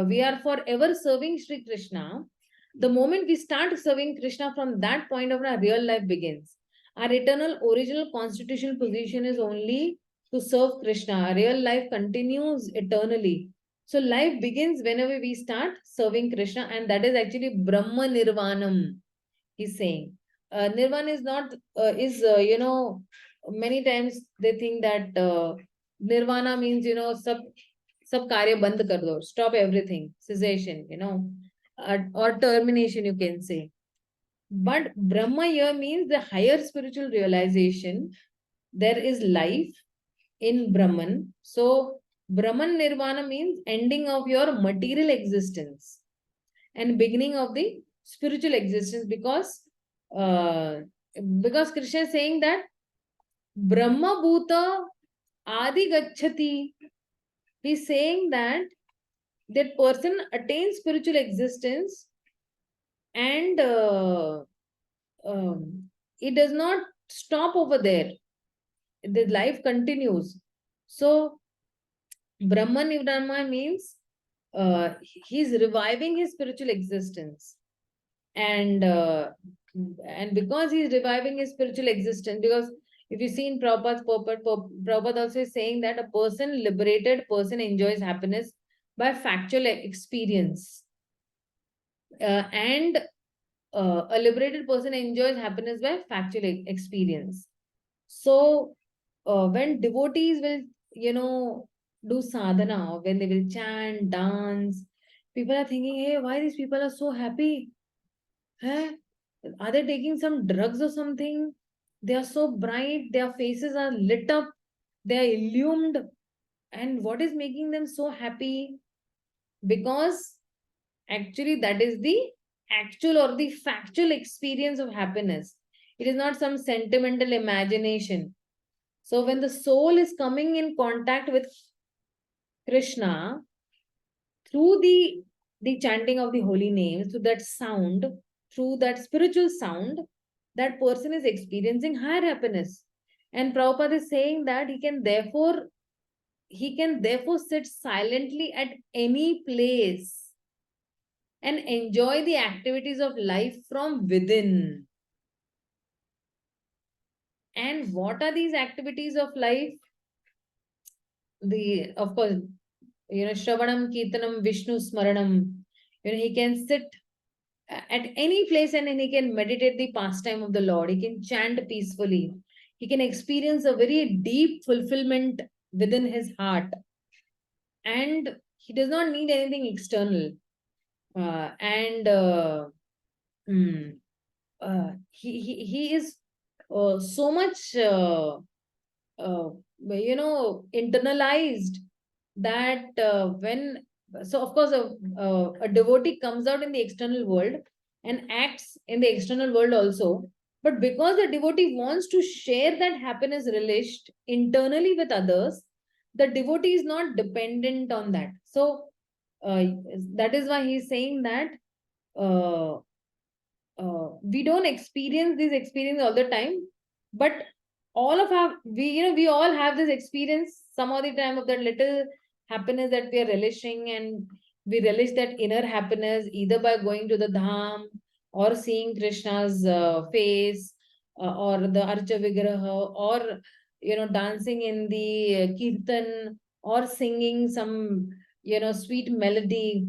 we are forever serving Sri Krishna. The moment we start serving Krishna, from that point of our real life begins. Our eternal original constitutional position is only to serve Krishna. Our real life continues eternally. So life begins whenever we start serving Krishna, and that is actually Brahma Nirvanam, he's saying. Nirvana is not, many times they think that Nirvana means, sab karya band kar do, stop everything, cessation, or termination, you can say. But Brahma here means the higher spiritual realization. There is life in Brahman. So Brahman Nirvana means ending of your material existence and beginning of the spiritual existence, because Krishna is saying that Brahma Bhuta Adi Gacchati. He's saying that that person attains spiritual existence and it does not stop over there. The life continues. So Brahma Nirvana means he's reviving his spiritual existence. And because he's reviving his spiritual existence, because if you see in Prabhupada's purport, Prabhupada also is saying that a liberated person enjoys happiness by factual experience. And a liberated person enjoys happiness by factual experience. So when devotees will, do sadhana, when they will chant, dance, people are thinking, hey, why these people are so happy? Huh? Are they taking some drugs or something? They are so bright, their faces are lit up, they are illumined. And what is making them so happy? Because actually, that is the actual or the factual experience of happiness. It is not some sentimental imagination. So, when the soul is coming in contact with Krishna through the chanting of the holy names, through that sound, through that spiritual sound, that person is experiencing higher happiness. And Prabhupada is saying that he can therefore sit silently at any place and enjoy the activities of life from within. And what are these activities of life? Of course, Shravanam, Kirtanam, Vishnu Smaranam. He can sit at any place and he can meditate the pastime of the Lord. He can chant peacefully. He can experience a very deep fulfillment within his heart. And he does not need anything external. He is so much internalized that of course a devotee comes out in the external world and acts in the external world also, but because the devotee wants to share that happiness relished internally with others, the devotee is not dependent on that. So that is why he is saying that uh, we don't experience this experience all the time, but all of our we all have this experience some of the time of that little happiness that we are relishing, and we relish that inner happiness either by going to the dham or seeing Krishna's face, or the archa vigraha, or dancing in the kirtan, or singing some sweet melody.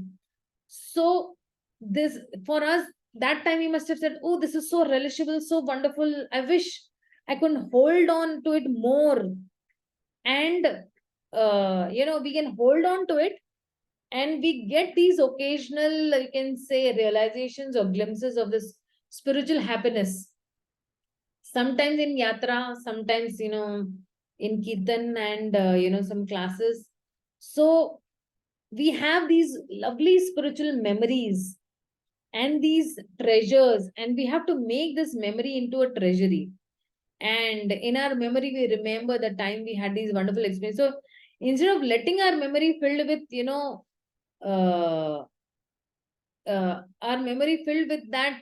So this, for us, that time we must have said, oh, this is so relishable, so wonderful, I wish I could hold on to it more. And we can hold on to it, and we get these occasional, you can say, realizations or glimpses of this spiritual happiness, sometimes in yatra, sometimes in kirtan, and some classes. So we have these lovely spiritual memories and these treasures, and we have to make this memory into a treasury. And in our memory, we remember the time we had these wonderful experiences. So instead of letting our memory filled with uh, our memory filled with that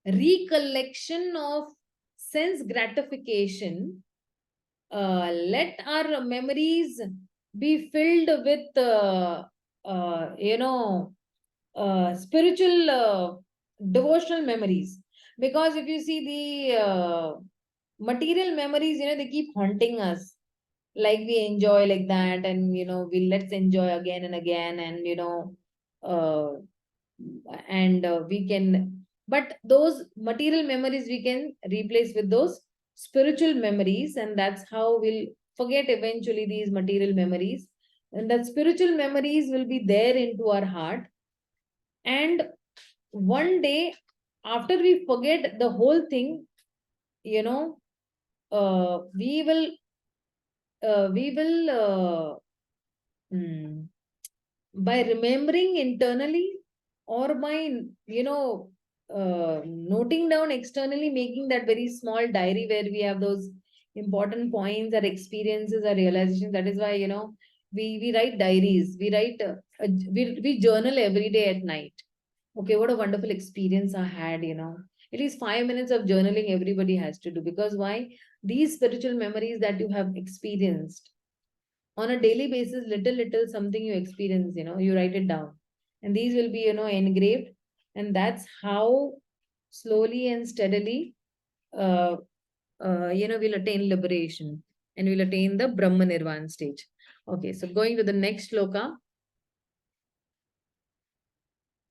recollection of sense gratification, let our memories be filled with spiritual devotional memories. Because if you see the material memories, they keep haunting us, like we enjoy like that, and we let's enjoy again and again, and uh, we can, but those material memories we can replace with those spiritual memories, and that's how we'll forget eventually these material memories, and that spiritual memories will be there into our heart. And one day, after we forget the whole thing, you know we will by remembering internally, or by noting down externally, making that very small diary where we have those important points, our experiences, our realizations. That is why, you know, we write diaries, we write, we journal every day at night. Okay, what a wonderful experience I had, you know. At least 5 minutes of journaling everybody has to do, because why? These spiritual memories that you have experienced on a daily basis, little something you experience, you know, you write it down. And these will be, you know, engraved. And that's how slowly and steadily, uh, you know, we'll attain liberation and we'll attain the Brahma Nirvana stage. Okay, so going to the next shloka.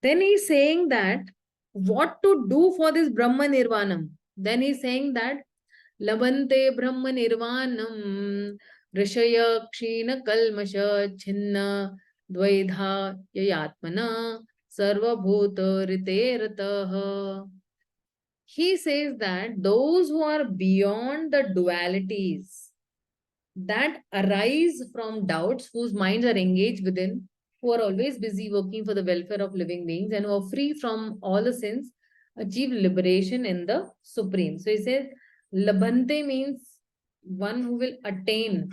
Then he's saying that what to do for this Brahma Nirvanam. Then he's saying that Labante Brahma Nirvanam Rishaya Kshina Kalmasha Chinna Dvaidha Yayatmana Sarva Bhuta Rite. He says that those who are beyond the dualities that arise from doubts, whose minds are engaged within, who are always busy working for the welfare of living beings, and who are free from all the sins, achieve liberation in the Supreme. So he says, Labhante means one who will attain.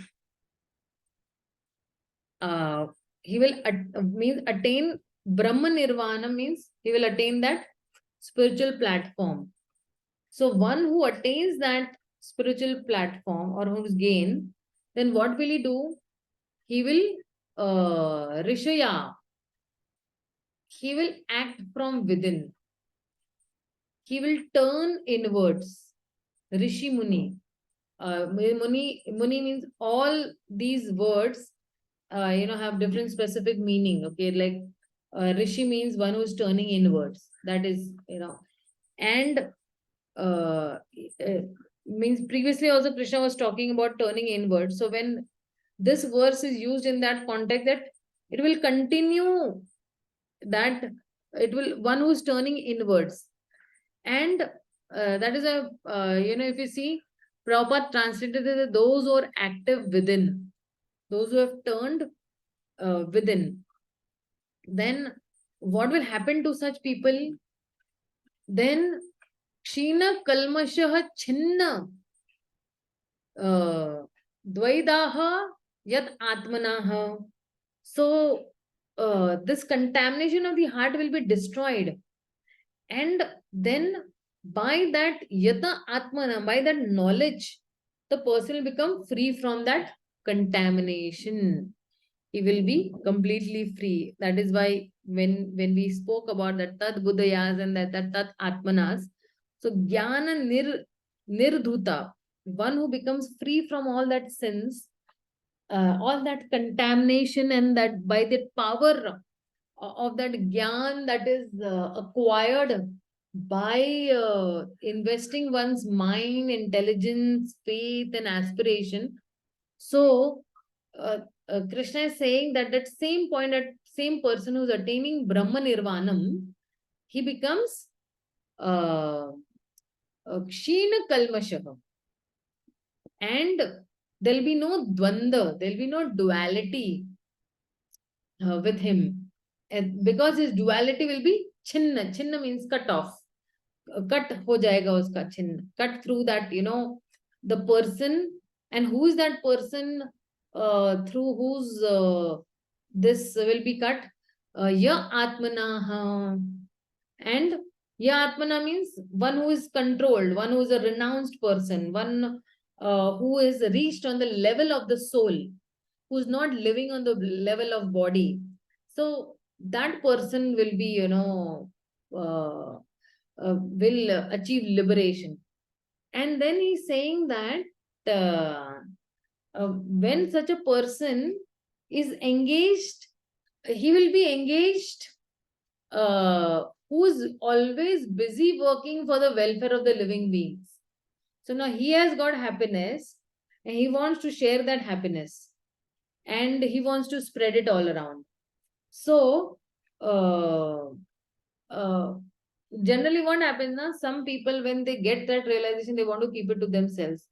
He will means attain Brahma Nirvana, means he will attain that spiritual platform. So one who attains that spiritual platform or whose gain, then what will he do? He will Rishaya. He will act from within. He will turn inwards. Rishi Muni. Muni means all these words, you know, have different specific meaning. Okay, like Rishi means one who is turning inwards. That is, you know, and means previously also Krishna was talking about turning inwards. So when this verse is used in that context, that it will continue, that it will, one who is turning inwards. And that is a, you know, if you see, Prabhupada translated it as those who are active within, those who have turned within. Then what will happen to such people? Then Kshina Kalmashaha Chinna Dvaidaha Yat Atmanaha. So this contamination of the heart will be destroyed. And then by that Yata Atmana, by that knowledge, the person will become free from that contamination. He will be completely free. That is why when we spoke about that Tat Budayas and that Tat Atmanas, so Jnana Nirdhuta, one who becomes free from all that sins, all that contamination, and that by the power of that Gyan that is acquired by investing one's mind, intelligence, faith, and aspiration. So Krishna is saying that that same point, that same person who's attaining Brahma Nirvanam, he becomes Kshina Kalmashaha. And there'll be no dvanda, there'll be no duality with him. And because his duality will be chinna. Chinna means cut off. Cut ho jayega uska chinna. Cut through that, you know, the person. And who is that person through whose this will be cut? Ya Atmanaha. And Ya Atmana means one who is controlled, one who is a renounced person, one who is reached on the level of the soul, who is not living on the level of body. So that person will be, you know, will achieve liberation. And then he's saying that when such a person is engaged, he will be engaged, who is always busy working for the welfare of the living beings. So now he has got happiness and he wants to share that happiness and he wants to spread it all around. So generally what happens now, some people when they get that realization, they want to keep it to themselves.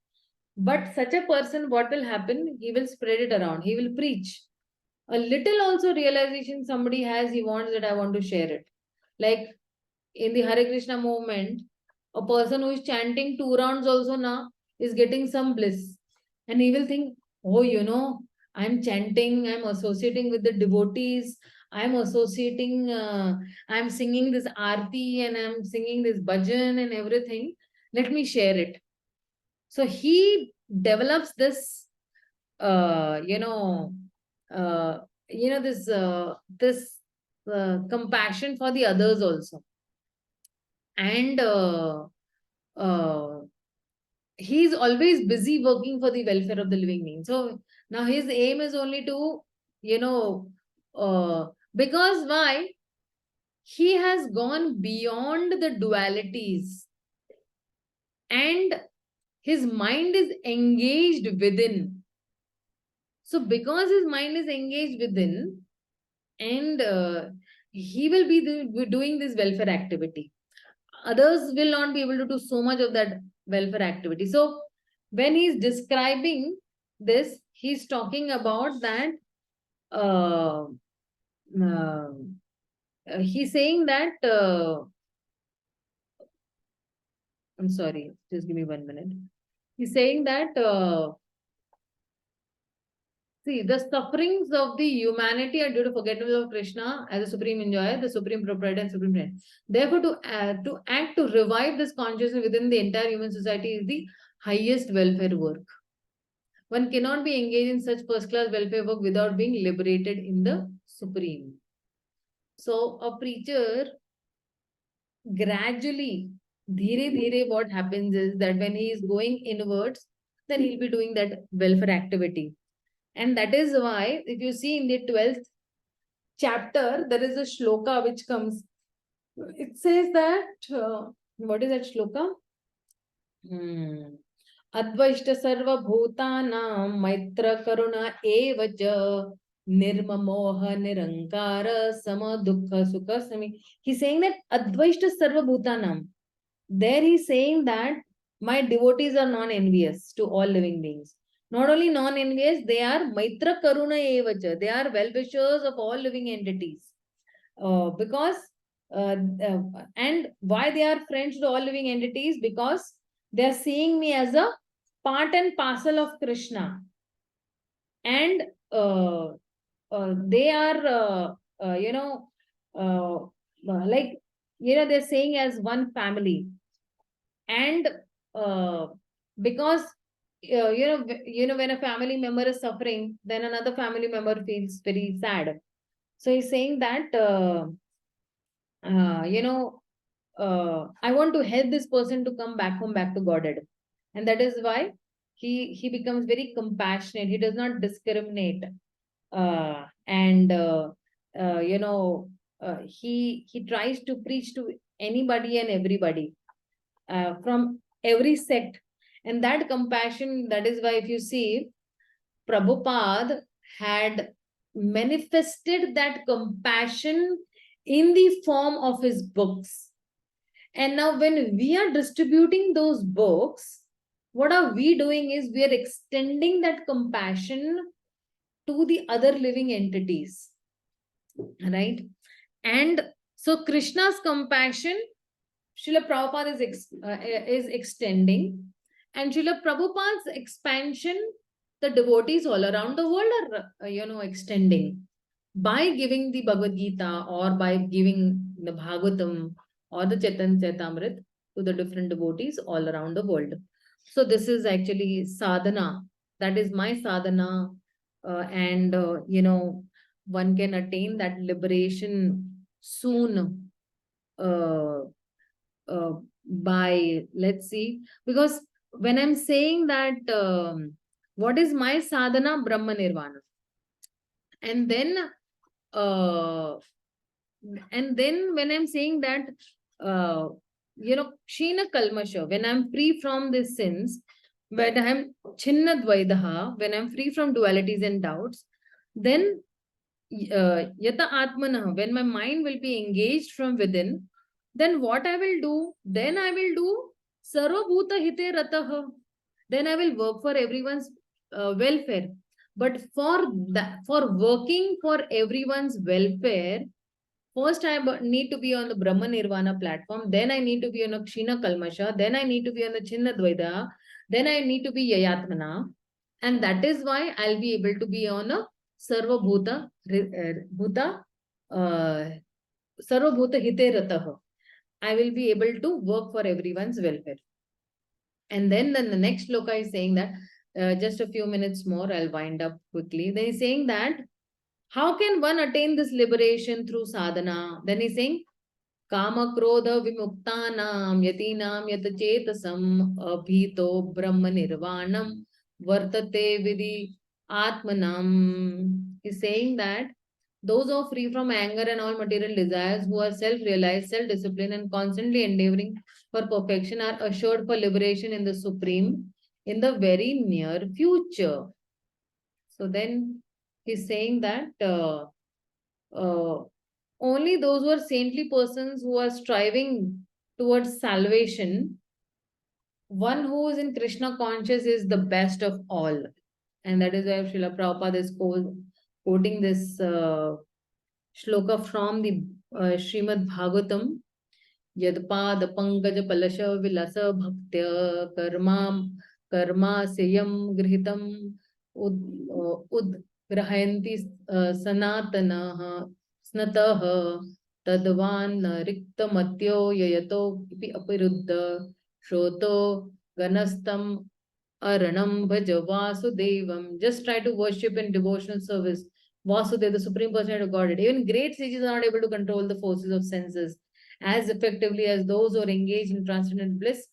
But such a person, what will happen? He will spread it around. He will preach. A little also realization somebody has, he wants that I want to share it. Like in the Hare Krishna movement, a person who is chanting 2 rounds also now, is getting some bliss. And he will think, oh, you know, I'm chanting, I'm associating with the devotees, I'm associating, I'm singing this aarti and I'm singing this bhajan and everything. Let me share it. So he develops this, uh, you know, uh, this compassion for the others also. And he's always busy working for the welfare of the living beings. So now his aim is only to, you know, because why? He has gone beyond the dualities and his mind is engaged within. So because his mind is engaged within, and he will be doing this welfare activity. Others will not be able to do so much of that welfare activity. So when he's describing this, he's talking about that uh, uh, he's saying that I'm sorry, just give me 1 minute. He's saying that see, the sufferings of the humanity are due to forgetfulness of Krishna as a supreme enjoyer, the supreme proprietor and supreme friend. Therefore, to act to revive this consciousness within the entire human society is the highest welfare work. One cannot be engaged in such first-class welfare work without being liberated in the supreme. So, a preacher gradually, dhire, what happens is that when he is going inwards, then he'll be doing that welfare activity. And that is why, if you see in the 12th chapter, there is a shloka which comes. It says that, what is that shloka? Advaishta sarva bhutanam maitra karuna evacha nirmamoha nirankara sama dukkha sukha sami. He's saying that Advaishta sarva bhutanam. There he's saying that my devotees are non-envious to all living beings. Not only non-envious, they are Maitra Karuna Evacha. They are well-wishers of all living entities. And why they are friends to all living entities? Because they are seeing me as a part and parcel of Krishna. And they are, they're saying as one family. And because when a family member is suffering, then another family member feels very sad. So he's saying that I want to help this person to come back home, back to Godhead. And that is why he becomes very compassionate. He does not discriminate. He tries to preach to anybody and everybody, from every sect. And that compassion, that is why if you see, Prabhupada had manifested that compassion in the form of his books. And now when we are distributing those books, what are we doing is we are extending that compassion to the other living entities, right? And so Krishna's compassion, Srila Prabhupada is extending, and Srila Prabhupada's expansion, the devotees all around the world are, extending by giving the Bhagavad Gita or by giving the Bhagavatam or the Chaitanya Charitamrita to the different devotees all around the world. So this is actually sadhana. That is my sadhana, one can attain that liberation soon. By, let's see, because when I'm saying that what is my sadhana? Brahma Nirvana. And then when I'm saying that Kshina Kalmasha, when I'm free from the sins, when I'm Chinna Dvaidaha, when I'm free from dualities and doubts, then Yata Atmana, when my mind will be engaged from within, then what I will do? Then I will do Sarva Bhuta Hite Rataha. Then I will work for everyone's welfare. But for working for everyone's welfare, first I need to be on the Brahma Nirvana platform. Then I need to be on a Kshina Kalmasha. Then I need to be on the Chinna Dvaida. then I need to be Yayatmana. And that is why I'll be able to be on a Sarva Bhuta, Sarva Bhuta Hite Rataha. I will be able to work for everyone's welfare. And then the next shloka is saying that, just a few minutes more, I'll wind up quickly. Then he's saying that, how can one attain this liberation through sadhana? Then he's saying, Kama Krodha Vimuktanam Yatinam Yatachetasam Abhito Brahma Nirvanam Vartate Vidhi Atmanam. He's saying that those who are free from anger and all material desires, who are self-realized, self-disciplined, and constantly endeavoring for perfection, are assured for liberation in the Supreme in the very near future. So then he's saying that only those who are saintly persons who are striving towards salvation, one who is in Krishna conscious is the best of all. And that is why Srila Prabhupada is quoting this shloka from the Srimad Bhagavatam. Yadpad Pankaja Palasha Vilasa Bhaktya Karma Seyam Grihitam Udgrahayanti Sanatana Snatah Tadvan Rikta Matyo Yayato Ipi Apiruddha Shroto Ganastam Aranam Bhaja Vasudevam. Just try to worship in devotional service Vasudeva, the Supreme Personality of Godhead. Even great sages are not able to control the forces of senses as effectively as those who are engaged in transcendental bliss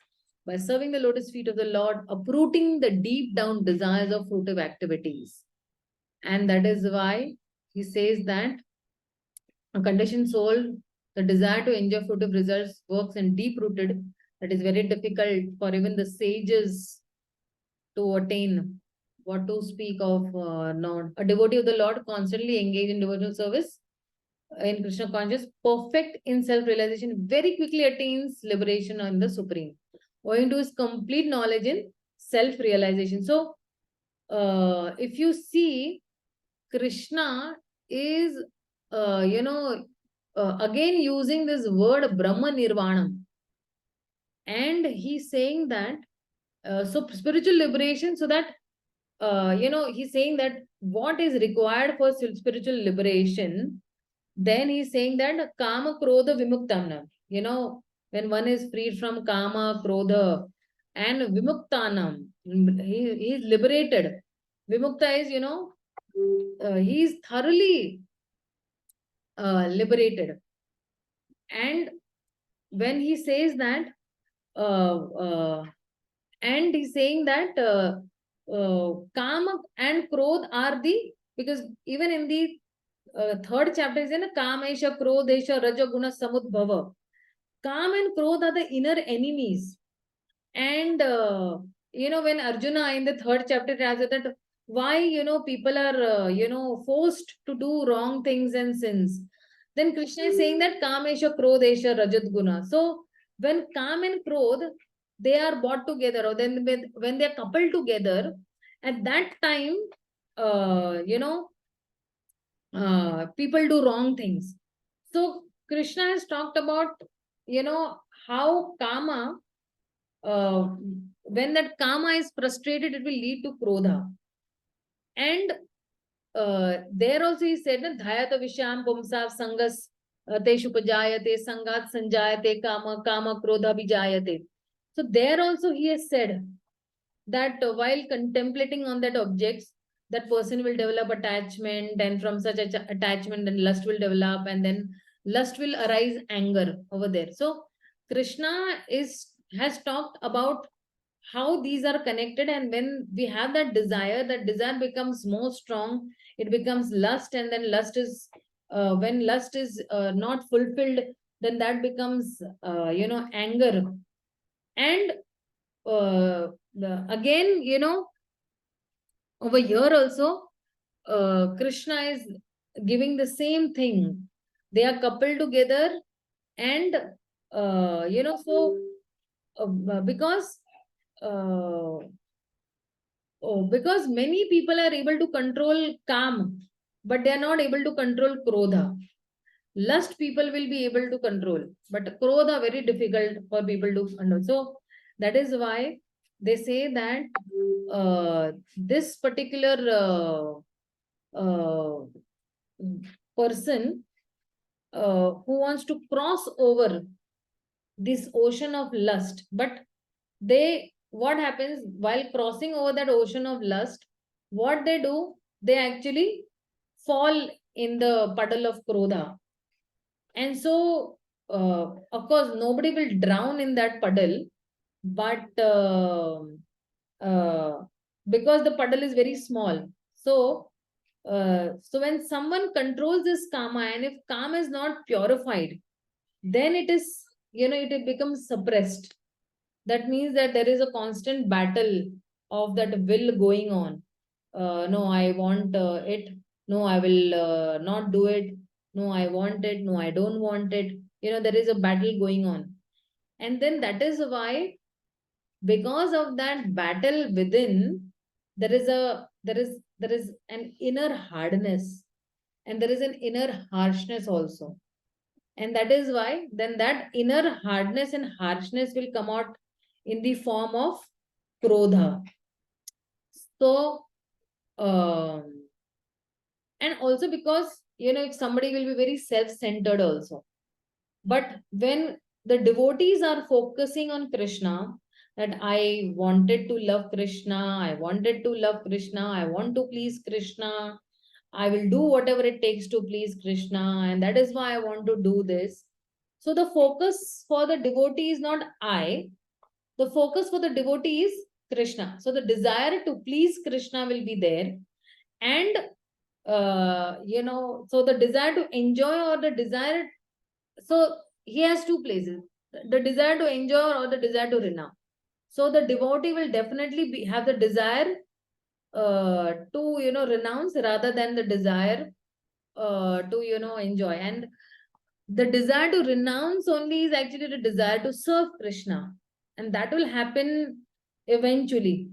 by serving the lotus feet of the Lord, uprooting the deep down desires of fruitive activities. And that is why he says that a conditioned soul, the desire to enjoy fruitive results works in deep rooted. That is very difficult for even the sages to attain. What to speak of not a devotee of the Lord, constantly engaged in devotional service in Krishna consciousness, perfect in self-realization, very quickly attains liberation on the Supreme, owing to his complete knowledge in self-realization. So, if you see, Krishna is, again using this word Brahma Nirvanam. And he's saying that, so spiritual liberation, so that, he's saying that what is required for spiritual liberation. Then he's saying that Kama Krodha Vimuktanam. When one is freed from Kama, Krodha, and Vimuktanam, he is liberated. Vimukta is, he is thoroughly liberated. And when he says that, and he's saying that Kama and Krodh are because even in the third chapter is in Kamesha, Krodesha, Raja Guna Samudbhava. Kam and Krodh are the inner enemies. And, when Arjuna in the third chapter tells that why, people are, forced to do wrong things and sins. Then Krishna is saying that Kamesha, Krodesha, Rajat Guna. So when Kam and Krodh, they are brought together, or then when they are coupled together, at that time, people do wrong things. So Krishna has talked about, how Kama, when that Kama is frustrated, it will lead to Krodha. And there also he said, Dhayata Visham Pumsav Sangas Teshu Pajayate Sangat Sanjayate Kama Krodha Vijayate. So there also he has said that while contemplating on that objects, that person will develop attachment, and from such attachment then lust will develop, and then lust will arise anger over there. So Krishna has talked about how these are connected, and when we have that desire becomes more strong, it becomes lust, and then lust is when lust is not fulfilled, then that becomes anger. And again, over here also, Krishna is giving the same thing. They are coupled together, and so because many people are able to control Kam, but they are not able to control Krodha. Lust people will be able to control, but Krodha very difficult for people to control. So that is why they say that this particular person who wants to cross over this ocean of lust, but what happens while crossing over that ocean of lust, what they do, they actually fall in the puddle of krodha. And so of course nobody will drown in that puddle, but because the puddle is very small, so when someone controls this karma, and if karma is not purified, then it is, it becomes suppressed. That means that there is a constant battle of that will going on. No, I want it. No, I will not do it. No, I want it. No, I don't want it. There is a battle going on. And then that is why, because of that battle within, there is an inner hardness, and there is an inner harshness also. And that is why then that inner hardness and harshness will come out in the form of krodha. So and also because if somebody will be very self-centered also, but when the devotees are focusing on Krishna, that I wanted to love Krishna, I wanted to love Krishna, I want to please Krishna, I will do whatever it takes to please Krishna, and that is why I want to do this. So the focus for the devotee is not I, the focus for the devotee is Krishna. So the desire to please Krishna will be there. And so the desire to enjoy or the desire, so he has two places, the desire to enjoy or the desire to renounce. So the devotee will definitely have the desire to renounce rather than the desire to enjoy. And the desire to renounce only is actually the desire to serve Krishna, and that will happen eventually.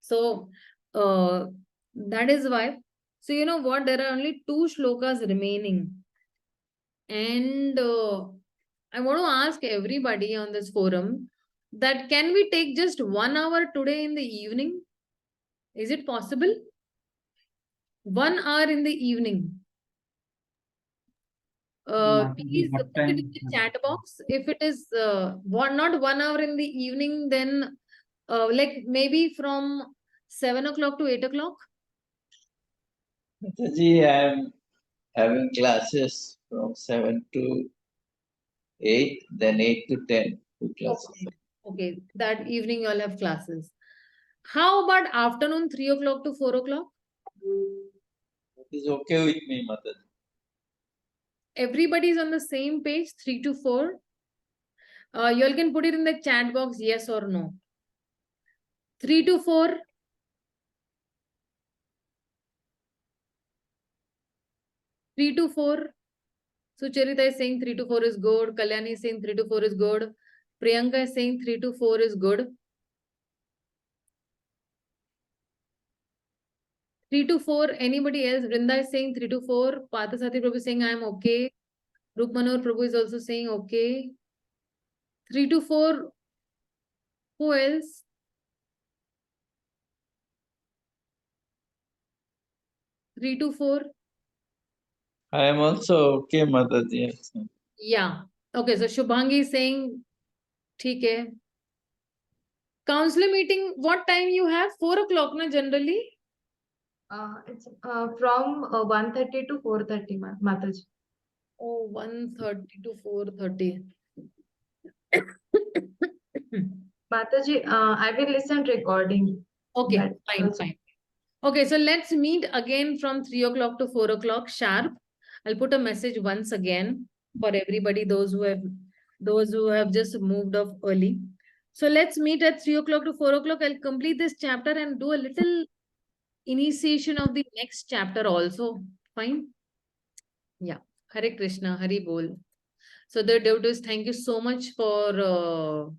So that is why. So what, there are only 2 shlokas remaining, and I want to ask everybody on this forum that can we take just 1 hour today in the evening? Is it possible? 1 hour in the evening. Please put it in the chat box. If it is not 1 hour in the evening, then like maybe from 7 o'clock to 8 o'clock. Mataji, I am having classes from 7 to 8, then 8 to 10. 2 classes. Okay, that evening you all have classes. How about afternoon 3 o'clock to 4 o'clock? That is okay with me, Mataji. Everybody is on the same page, 3 to 4. You all can put it in the chat box, yes or no. 3 to 4. 3 to 4. Sucharita is saying 3 to 4 is good. Kalyani is saying 3 to 4 is good. Priyanka is saying 3 to 4 is good. 3 to 4. Anybody else? Vrinda is saying 3 to 4. Pathasati Prabhu is saying I am okay. Rukmanor Prabhu is also saying okay. 3 to 4. Who else? Three to 4. I am also okay, Mataji. Yeah. Okay, so Shubhangi is saying, okay. Counselor meeting, what time you have? 4 o'clock, na, generally? It's from 1:30 to 4:30, Mataji. Oh, 1:30 to 4:30. Mataji, I will listen recording. Okay, That fine, also. fine. Okay, so let's meet again from 3 o'clock to 4 o'clock sharp. I'll put a message once again for everybody, those who have just moved off early. So let's meet at 3 o'clock to 4 o'clock. I'll complete this chapter and do a little initiation of the next chapter also. Fine? Yeah. Hare Krishna, Hari Bol. So the devotees, thank you so much for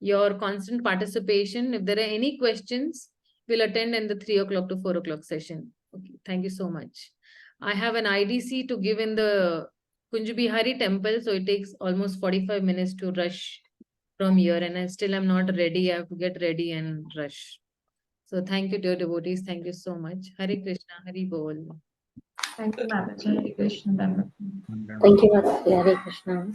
your constant participation. If there are any questions, we'll attend in the 3 o'clock to 4 o'clock session. Okay, thank you so much. I have an IDC to give in the Kunj Bihari temple, so it takes almost 45 minutes to rush from here, and I still am not ready. I have to get ready and rush. So thank you, dear devotees. Thank you so much. Hare Krishna, Hare Bol. Thank you, Mataji. Hare Krishna. Dandavat. Thank you, Mataji. Hare Krishna.